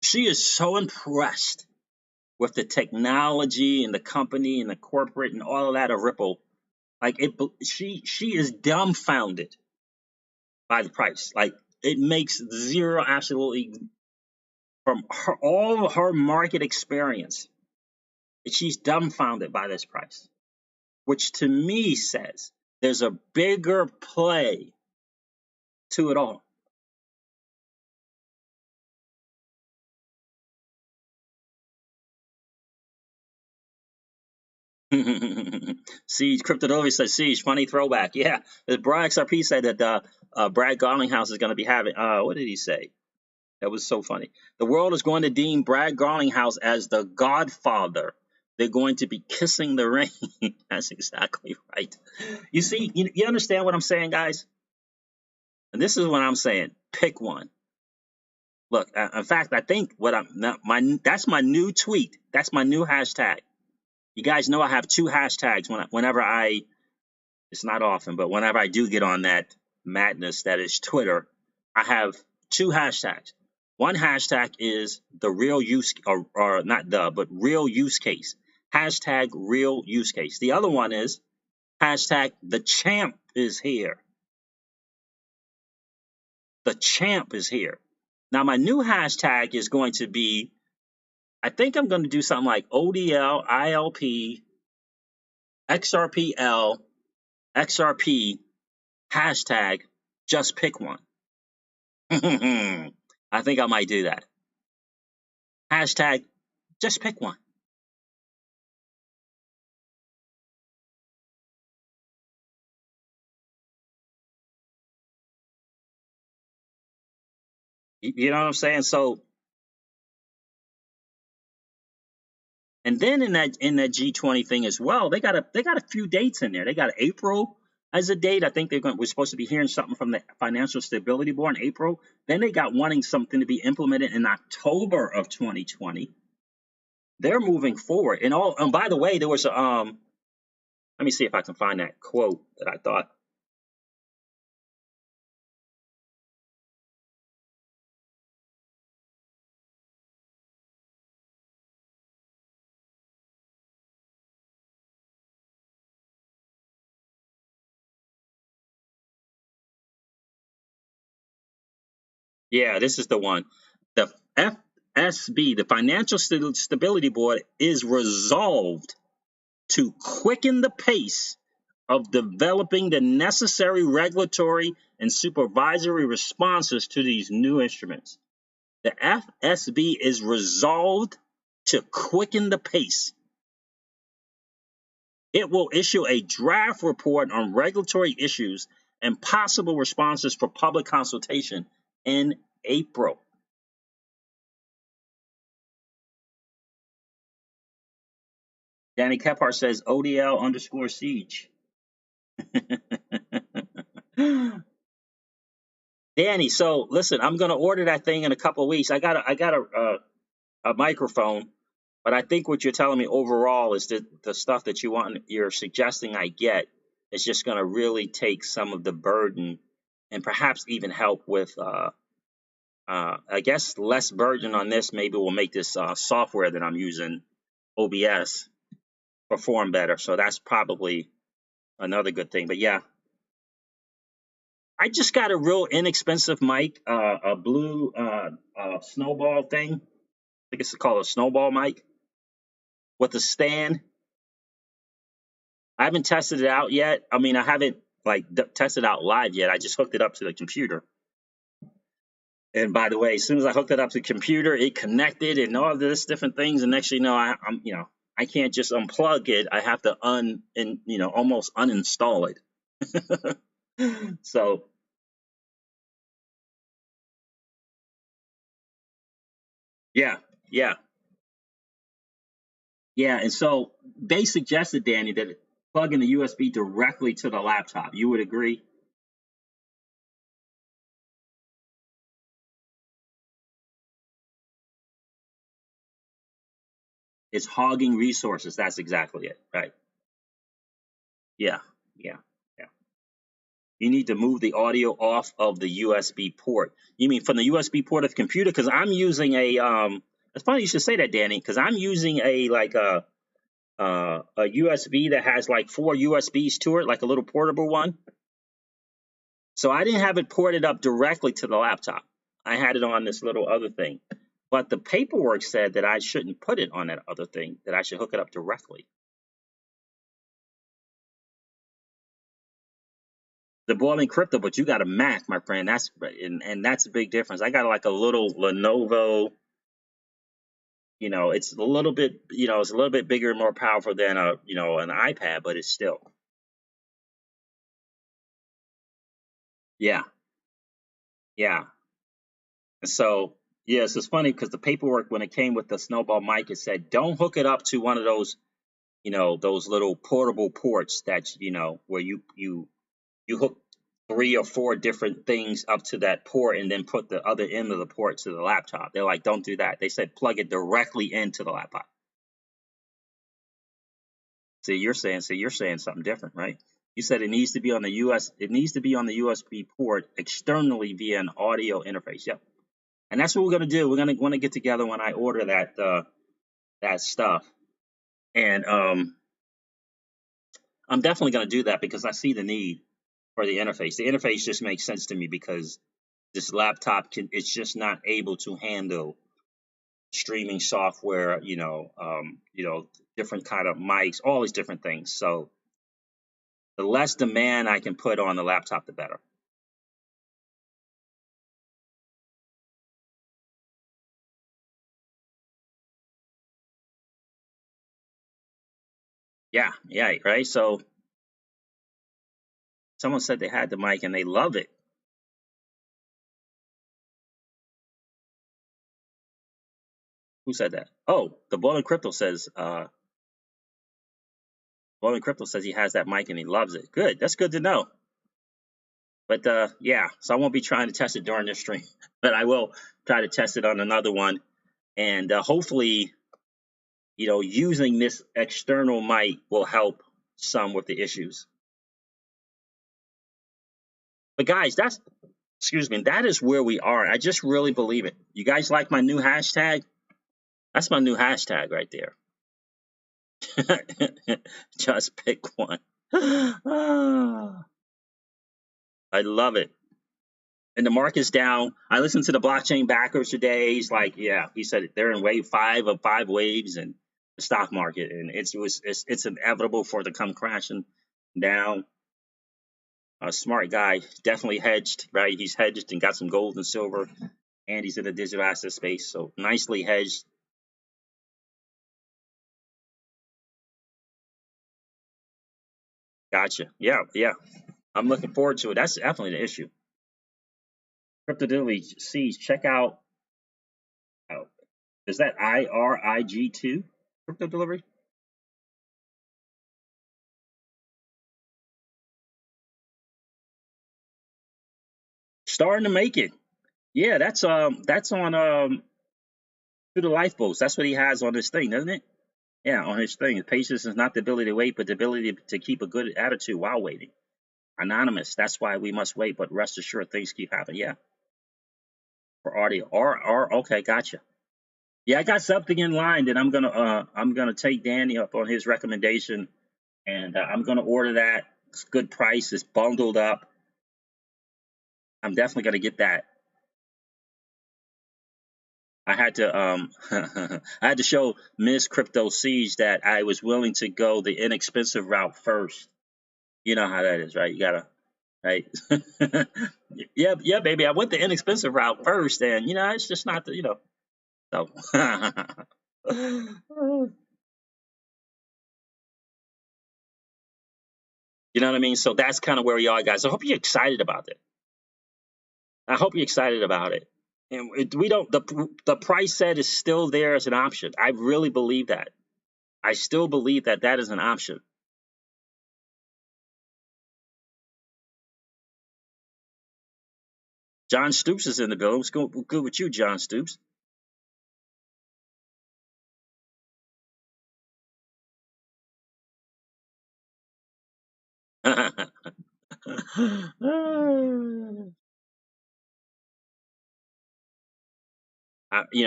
so impressed with the technology and the company and the corporate and all of that of Ripple. Like she is dumbfounded by the price. Like it makes zero, absolutely, from all of her market experience. She's dumbfounded by this price, which to me says there's a bigger play to it all. Siege, Cryptodovi says, Siege, funny throwback. Yeah, Brad XRP said that Brad Garlinghouse is going to be having, what did he say? That was so funny. The world is going to deem Brad Garlinghouse as the godfather. They're going to be kissing the ring. That's exactly right. You see, you understand what I'm saying, guys? And this is what I'm saying. Pick one. Look, in fact, I think that's my new tweet. That's my new hashtag. You guys know I have two hashtags whenever it's not often, but whenever I do get on that madness that is Twitter, I have two hashtags. One hashtag is the real use, or not but real use case. Hashtag real use case. The other one is hashtag the champ is here. The champ is here. Now, my new hashtag is going to be, I think I'm going to do something like ODL, ILP, XRPL, XRP, hashtag just pick one. I think I might do that. Hashtag just pick one. You know what I'm saying? So, and then in that G20 thing as well, they got a few dates in there. They got April as a date. I think we're supposed to be hearing something from the Financial Stability Board in April. Then they got wanting something to be implemented in October of 2020. They're moving forward. And by the way, there was let me see if I can find that quote that I thought. Yeah, this is the one. The FSB, the Financial Stability Board, is resolved to quicken the pace of developing the necessary regulatory and supervisory responses to these new instruments. The FSB is resolved to quicken the pace. It will issue a draft report on regulatory issues and possible responses for public consultation in April. Danny Kephart says ODL underscore siege. Danny, so listen, I'm going to order that thing in a couple of weeks. I got a microphone, but I think what you're telling me overall is that the stuff that you're suggesting I get is just going to really take some of the burden and perhaps even help with, I guess, less burden on this. Maybe will make this software that I'm using, OBS, perform better. So that's probably another good thing. But yeah, I just got a real inexpensive mic, a blue snowball thing. I think it's called a snowball mic with a stand. I haven't tested it out yet. I mean, I haven't like tested it out live yet. I just hooked it up to the computer. And by the way, as soon as I hooked it up to the computer, it connected and all of this different things. And next, I can't just unplug it. I have to almost uninstall it. So yeah. And so they suggested, Danny, that plug in the USB directly to the laptop. You would agree? It's hogging resources. That's exactly it. Right. Yeah. You need to move the audio off of the USB port. You mean from the USB port of the computer? Because I'm using a it's funny you should say that, Danny, because I'm using a USB that has like 4 USBs to it, like a little portable one. So I didn't have it ported up directly to the laptop. I had it on this little other thing. But the paperwork said that I shouldn't put it on that other thing, that I should hook it up directly. The boiling crypto, but you got a Mac, my friend. That's a big difference. I got like a little Lenovo. It's a little bit, it's a little bit bigger and more powerful than an iPad, but it's still. Yeah. And so, yes, it's funny because the paperwork, when it came with the snowball mic, it said, don't hook it up to one of those, those little portable ports that, where you hook 3 or 4 different things up to that port and then put the other end of the port to the laptop. They're like, don't do that. They said, plug it directly into the laptop. See, you're saying something different, right? You said it needs to be on the USB port externally via an audio interface. Yep. And that's what we're gonna do. We're gonna want to get together when I order that stuff. And I'm definitely gonna do that because I see the need for the interface. The interface just makes sense to me because this laptop it's just not able to handle streaming software, different kind of mics, all these different things. So the less demand I can put on the laptop, the better. Yeah, right. So someone said they had the mic and they love it. Who said that? Oh, the Boiling Crypto says he has that mic and he loves it. Good. That's good to know. But yeah, so I won't be trying to test it during this stream, but I will try to test it on another one. And hopefully, using this external mic will help some with the issues. But guys, that is where we are. I just really believe it. You guys like my new hashtag? That's my new hashtag right there. Just pick one. I love it. And the market's down. I listened to the blockchain backers today. He's like, yeah, he said they're in wave 5 of 5 waves in the stock market, and it's inevitable for it to come crashing. down. A smart guy, definitely hedged, right? He's hedged and got some gold and silver, and he's in the digital asset space, so nicely hedged. Gotcha. Yeah, yeah. I'm looking forward to it. That's definitely the issue. Crypto Delivery sees, check out. Oh, is that IRIG2? Crypto Delivery? Starting to make it. Yeah, that's on to the lifeboats. That's what he has on his thing, doesn't it? Yeah, on his thing. Patience is not the ability to wait, but the ability to keep a good attitude while waiting. Anonymous. That's why we must wait, but rest assured things keep happening. Yeah, for audio. Or okay, gotcha. Yeah, I got something in line that I'm gonna take Danny up on his recommendation, and I'm gonna order that. It's good price. It's bundled up. I'm definitely gonna get that. I had to I had to show Miss Crypto Siege that I was willing to go the inexpensive route first. You know how that is, right? You gotta, right? Yeah, yeah, baby. I went the inexpensive route first, and it's just not the, so. You know what I mean? So that's kind of where we are, guys. I hope you're excited about it. I hope you're excited about it. And we don't. The price set is still there as an option. I really believe that. I still believe that that is an option. John Stoops is in the building. What's good with you, John Stoops?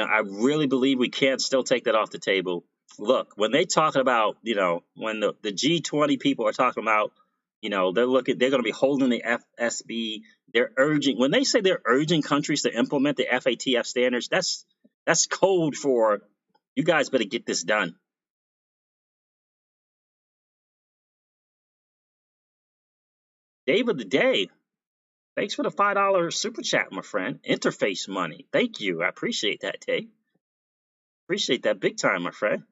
I really believe we can't still take that off the table. Look, when they talking about, when the G20 people are talking about, they're going to be holding the FSB. They're urging, when they say they're urging countries to implement the FATF standards, that's code for you guys better get this done. Dave of the day. Thanks for the $5 super chat, my friend. Interface money. Thank you. I appreciate that, Dave. Appreciate that big time, my friend.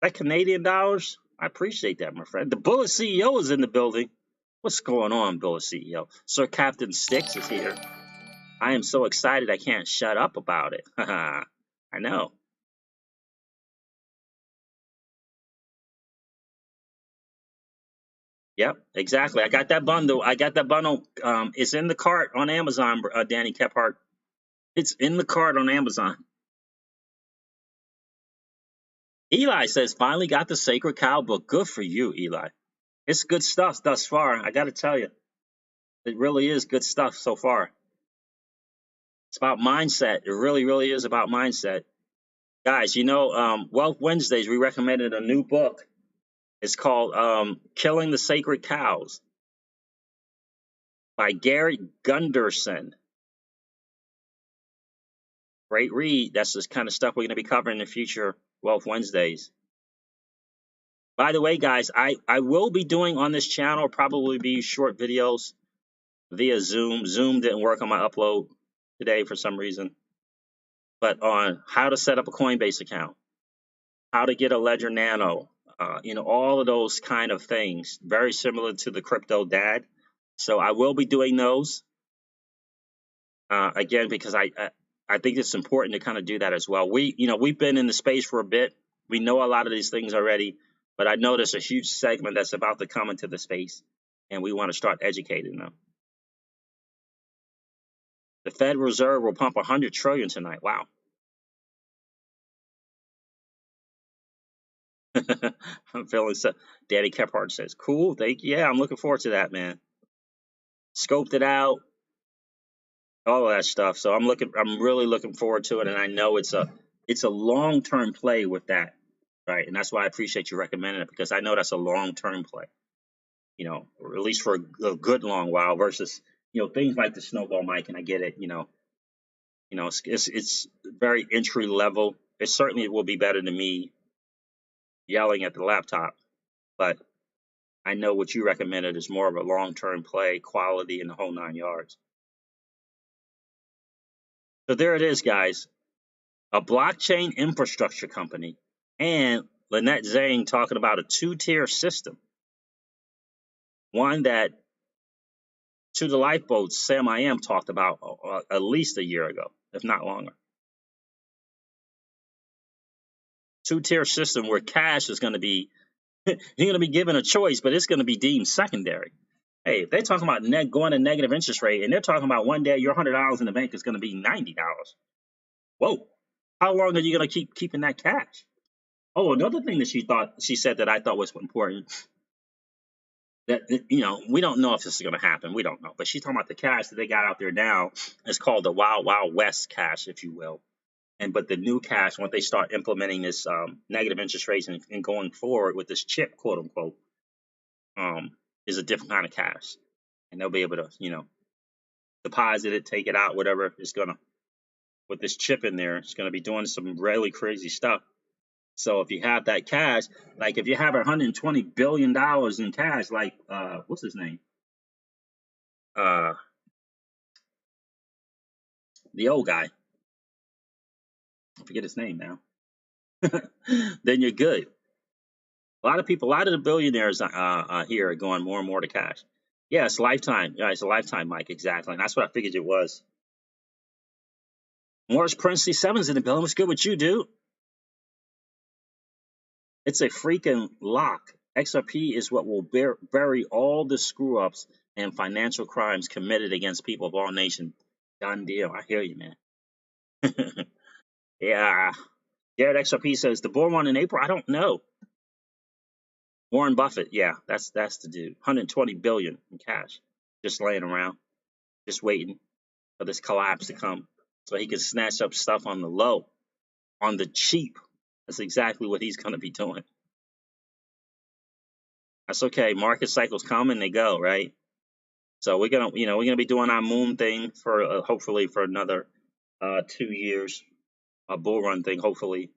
That Canadian dollars, I appreciate that, my friend. The Bullet CEO is in the building. What's going on, Bullet CEO? Sir Captain Sticks is here. I am so excited I can't shut up about it. I know. Yep, exactly. I got that bundle. It's in the cart on Amazon, Danny Kephart. It's in the cart on Amazon. Eli says, finally got the Sacred Cow book. Good for you, Eli. It's good stuff thus far. I got to tell you, it really is good stuff so far. It's about mindset. It really, really is about mindset. Guys, Wealth Wednesdays, we recommended a new book. It's called Killing the Sacred Cows by Gary Gunderson. Great read. That's the kind of stuff we're going to be covering in future Wealth Wednesdays. By the way, guys, I will be doing on this channel probably be short videos via Zoom. Zoom didn't work on my upload today for some reason. But on how to set up a Coinbase account, how to get a Ledger Nano, all of those kind of things, very similar to the Crypto Dad. So I will be doing those again because I think it's important to kind of do that as well. We've been in the space for a bit. We know a lot of these things already, but I know there's a huge segment that's about to come into the space, and we want to start educating them. The Fed Reserve will pump 100 trillion tonight. Wow. I'm feeling so. Danny Kephart says, "Cool, thank you. Yeah, I'm looking forward to that, man. Scoped it out, all of that stuff. So I'm really looking forward to it, and I know it's a long-term play with that, right? And that's why I appreciate you recommending it because I know that's a long-term play, or at least for a good long while versus things like the snowball mic. And I get it, it's very entry level. It certainly will be better than me yelling at the laptop, but I know what you recommended is more of a long-term play, quality, and the whole 9 yards. So there it is, guys. A blockchain infrastructure company and Lynette Zhang talking about a two-tier system. One that To the Lifeboats, Sam I Am talked about at least a year ago, if not longer. Two-tier system where cash is going to be, you're going to be given a choice, but it's going to be deemed secondary. Hey, if they're talking about going to negative interest rate, and they're talking about one day your $100 in the bank is going to be $90. Whoa, how long are you going to keep keeping that cash? Oh, another thing that she said that I thought was important, that, we don't know if this is going to happen. We don't know. But she's talking about the cash that they got out there now. It's called the Wild Wild West cash, if you will. But the new cash, once they start implementing this negative interest rates and going forward with this chip, quote unquote, is a different kind of cash. And they'll be able to, deposit it, take it out, whatever it's going to, with this chip in there, it's going to be doing some really crazy stuff. So if you have that cash, like if you have $120 billion in cash, like, what's his name? The old guy. I forget his name now. Then you're good. A lot of the billionaires here are going more and more to cash. Yeah, it's lifetime. Yeah, it's a lifetime, Mike. Exactly. And that's what I figured it was. Morris Princey, 7's in the building. What's good with you, dude? It's a freaking lock. XRP is what will bury all the screw-ups and financial crimes committed against people of all nations. Done deal. I hear you, man. Yeah. Jared XRP says, the bull run in April? I don't know. Warren Buffett, yeah, that's the dude. 120 billion in cash, just laying around, just waiting for this collapse to come so he can snatch up stuff on the low, on the cheap. That's exactly what he's going to be doing. That's okay. Market cycles come and they go, right? So we're gonna be doing our moon thing for hopefully for another 2 years, a bull run thing. Hopefully,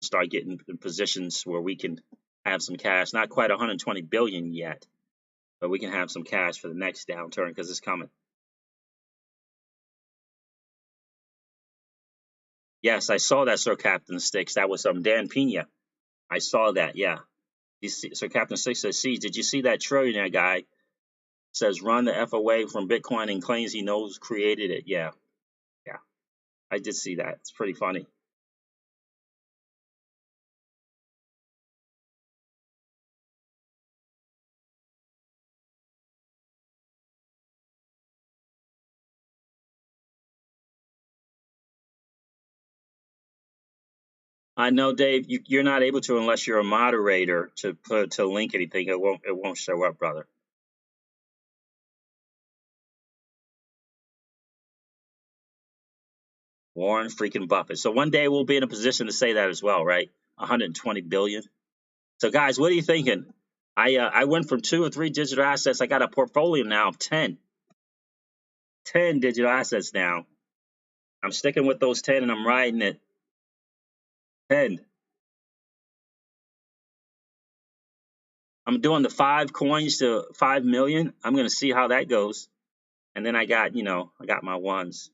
start getting in positions where we can have some cash. Not quite 120 billion yet, but we can have some cash for the next downturn because it's coming. Yes, I saw that, Sir Captain Sticks. That was Dan Pena. I saw that. Yeah. Sir Captain Sticks says, "See, did you see that trillionaire guy? Says run the F away from Bitcoin and claims he knows who created it." Yeah. I did see that. It's pretty funny. I know, Dave. You're not able to unless you're a moderator to link anything. It won't show up, brother. Warren freaking Buffett. So one day we'll be in a position to say that as well, right? 120 billion. So guys, what are you thinking? I went from 2 or 3 digital assets. I got a portfolio now of 10 digital assets now. I'm sticking with those 10 and I'm riding it. 10. I'm doing the 5 coins to 5 million. I'm going to see how that goes. And then I got my ones.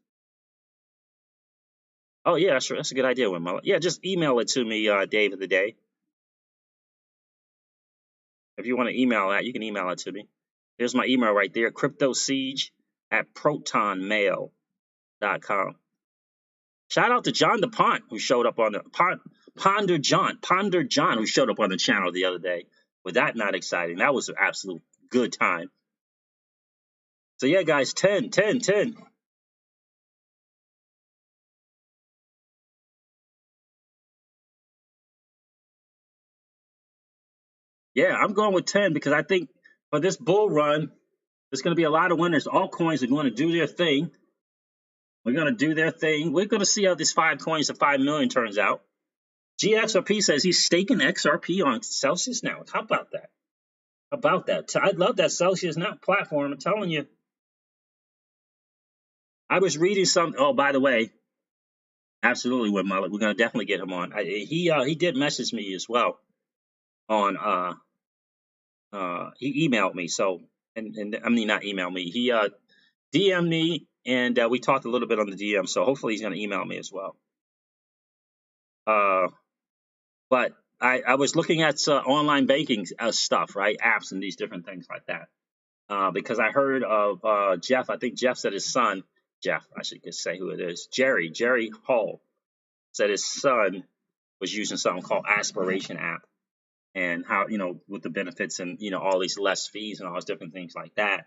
Oh yeah, sure. That's a good idea, Wimmo. Yeah, just email it to me, Dave of the Day. If you want to email that, you can email it to me. There's my email right there, cryptosiege@protonmail.com. Shout out to John DePont, who showed up on the Ponder John, who showed up on the channel the other day. Was that not exciting? That was an absolute good time. So yeah, guys, 10. Yeah, I'm going with 10 because I think for this bull run, there's going to be a lot of winners. Altcoins are going to do their thing. We're going to do their thing. We're going to see how this 5 coins to 5 million turns out. GXRP says he's staking XRP on Celsius now. How about that? I love that Celsius now platform. I'm telling you. I was reading some. Oh, by the way, absolutely, with Mullet, we're going to definitely get him on. He did message me as well on he emailed me. So, and I mean, not emailed me. He DM'd me, and we talked a little bit on the DM. So hopefully he's going to email me as well. But I was looking at online banking stuff, right? Apps and these different things like that. Because I heard of Jeff. I think Jeff said his son, Jeff, I should just say who it is, Jerry Hall, said his son was using something called Aspiration app, and how, with the benefits and, all these less fees and all those different things like that.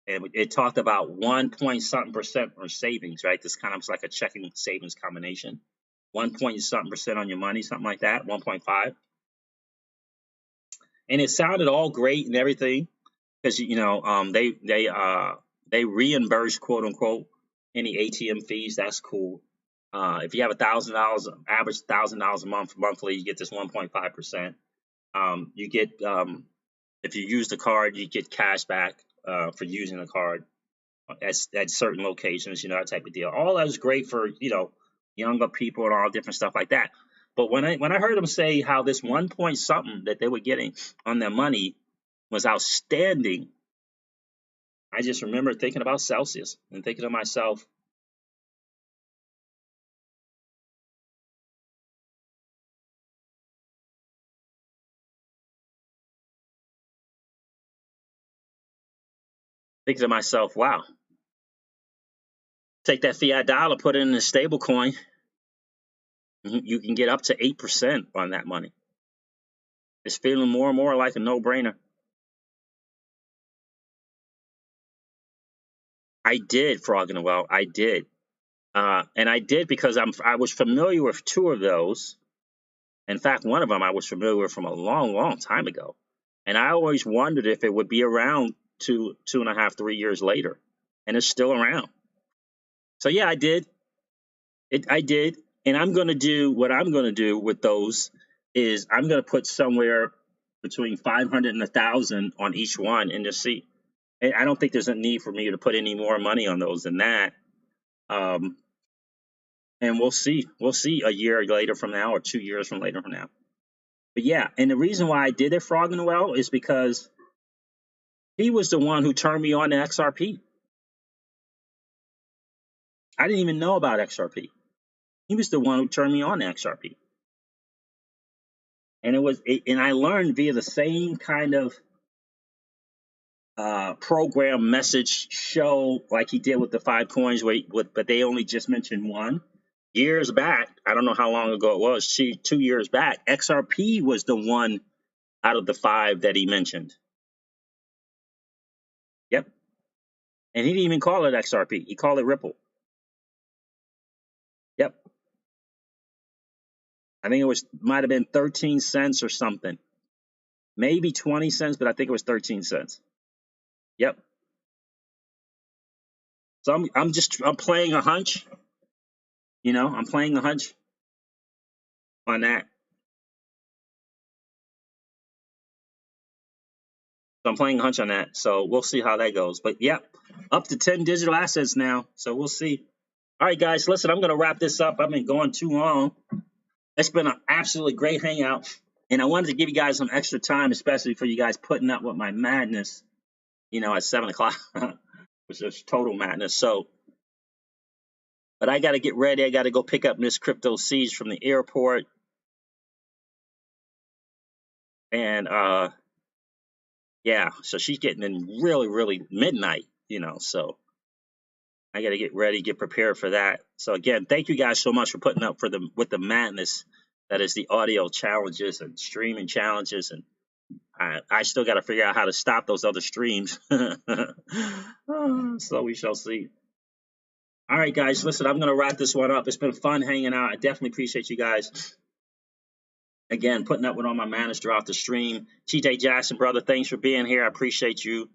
And it talked about 1 point something percent on savings, right? This kind of like a checking savings combination. 1 point something percent on your money, something like that, 1.5. And it sounded all great and everything, because they reimburse, quote unquote, any ATM fees. That's cool. If you have $1,000, average $1,000 a month monthly, you get this 1.5%. You get if you use the card, you get cash back for using the card at certain locations, that type of deal. All that is great for younger people and all different stuff like that. But when I heard them say how this 1 point something that they were getting on their money was outstanding, I just remember thinking about Celsius and thinking to myself, wow, take that fiat dollar, put it in a stable coin, you can get up to 8% on that money. It's feeling more and more like a no-brainer. I did, Frog in the Well. I did. And I did because I was familiar with two of those. In fact, one of them I was familiar with from a long, long time ago. And I always wondered if it would be around 2.5, 3 years later. And it's still around. So yeah, I did. I did. And what I'm going to do with those is I'm going to put somewhere between 500 and 1,000 on each one and just see. And I don't think there's a need for me to put any more money on those than that. And we'll see. We'll see a year later from now or 2 years from later from now. But yeah, and the reason why I did it, Frog in the Well, is because he was the one who turned me on to XRP. I didn't even know about XRP. He was the one who turned me on to XRP. And and I learned via the same kind of program message show like he did with the 5 coins, but they only just mentioned one. Years back, I don't know how long ago it was, 2 years back, XRP was the one out of the 5 that he mentioned. Yep. And he didn't even call it XRP. He called it Ripple. Yep. I think might have been 13 cents or something. Maybe 20 cents, but I think it was 13 cents. Yep. So I'm playing a hunch. I'm playing a hunch on that. So I'm playing a hunch on that. So we'll see how that goes. But yep, up to 10 digital assets now. So we'll see. All right, guys, listen, I'm going to wrap this up. I've been going too long. It's been an absolutely great hangout. And I wanted to give you guys some extra time, especially for you guys putting up with my madness, at 7 o'clock, which is total madness. So, but I got to get ready. I got to go pick up Miss Crypto Siege from the airport. And, yeah, so she's getting in really, really midnight, so I got to get ready, get prepared for that. So again, thank you guys so much for putting up with the madness that is the audio challenges and streaming challenges. And I still got to figure out how to stop those other streams. So we shall see. All right, guys, listen, I'm going to wrap this one up. It's been fun hanging out. I definitely appreciate you guys. Again, putting up with all my manners throughout the stream. TJ Jackson, brother, thanks for being here. I appreciate you.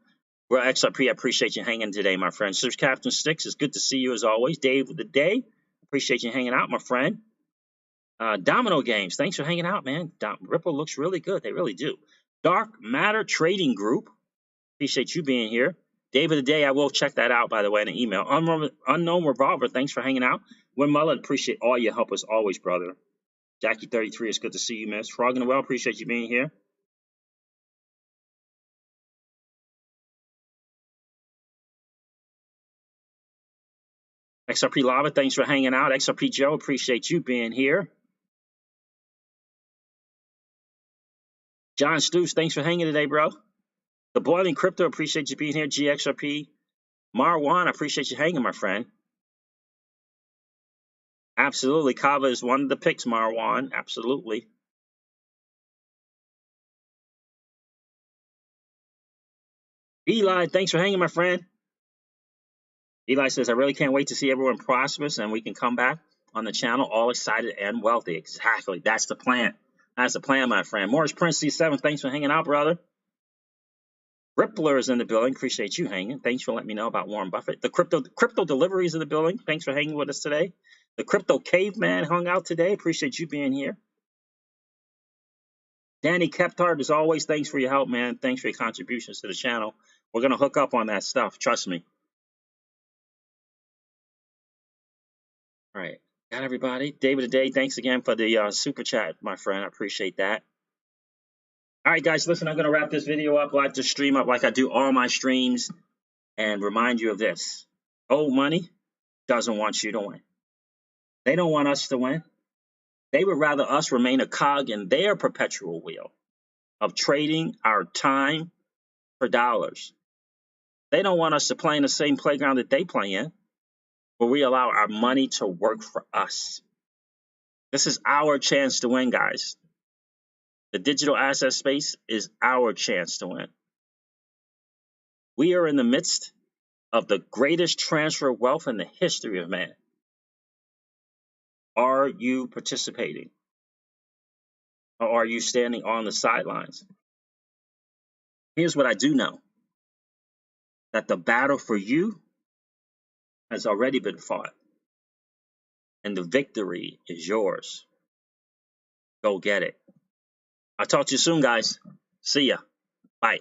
Well, XRP, I appreciate you hanging today, my friend. Search Captain Sticks, it's good to see you as always. Dave of the Day, appreciate you hanging out, my friend. Domino Games, thanks for hanging out, man. Ripple looks really good. They really do. Dark Matter Trading Group, appreciate you being here. Dave of the Day, I will check that out, by the way, in an email. Unknown Revolver, thanks for hanging out. Win Mullet, appreciate all your help as always, brother. Jackie33, it's good to see you, miss. Frog in the Well, appreciate you being here. XRP Lava, thanks for hanging out. XRP Joe, appreciate you being here. John Stoops, thanks for hanging today, bro. The Boiling Crypto, appreciate you being here. GXRP. Marwan, I appreciate you hanging, my friend. Absolutely. Kava is one of the picks, Marwan. Absolutely. Eli, thanks for hanging, my friend. Eli says, I really can't wait to see everyone prosperous and we can come back on the channel all excited and wealthy. Exactly. That's the plan. That's the plan, my friend. Morris Prince C7, thanks for hanging out, brother. Rippler is in the building. Appreciate you hanging. Thanks for letting me know about Warren Buffett. The crypto deliveries in the building. Thanks for hanging with us today. The Crypto Caveman hung out today. Appreciate you being here. Danny Kephart, as always, thanks for your help, man. Thanks for your contributions to the channel. We're going to hook up on that stuff. Trust me. All right. Got everybody. David Today, thanks again for the super chat, my friend. I appreciate that. All right, guys, listen, I'm going to wrap this video up, like to stream up like I do all my streams, and remind you of this. Old money doesn't want you to win. They don't want us to win. They would rather us remain a cog in their perpetual wheel of trading our time for dollars. They don't want us to play in the same playground that they play in, where we allow our money to work for us. This is our chance to win, guys. The digital asset space is our chance to win. We are in the midst of the greatest transfer of wealth in the history of man. Are you participating? Or are you standing on the sidelines? Here's what I do know. That the battle for you has already been fought. And the victory is yours. Go get it. I'll talk to you soon, guys. See ya. Bye.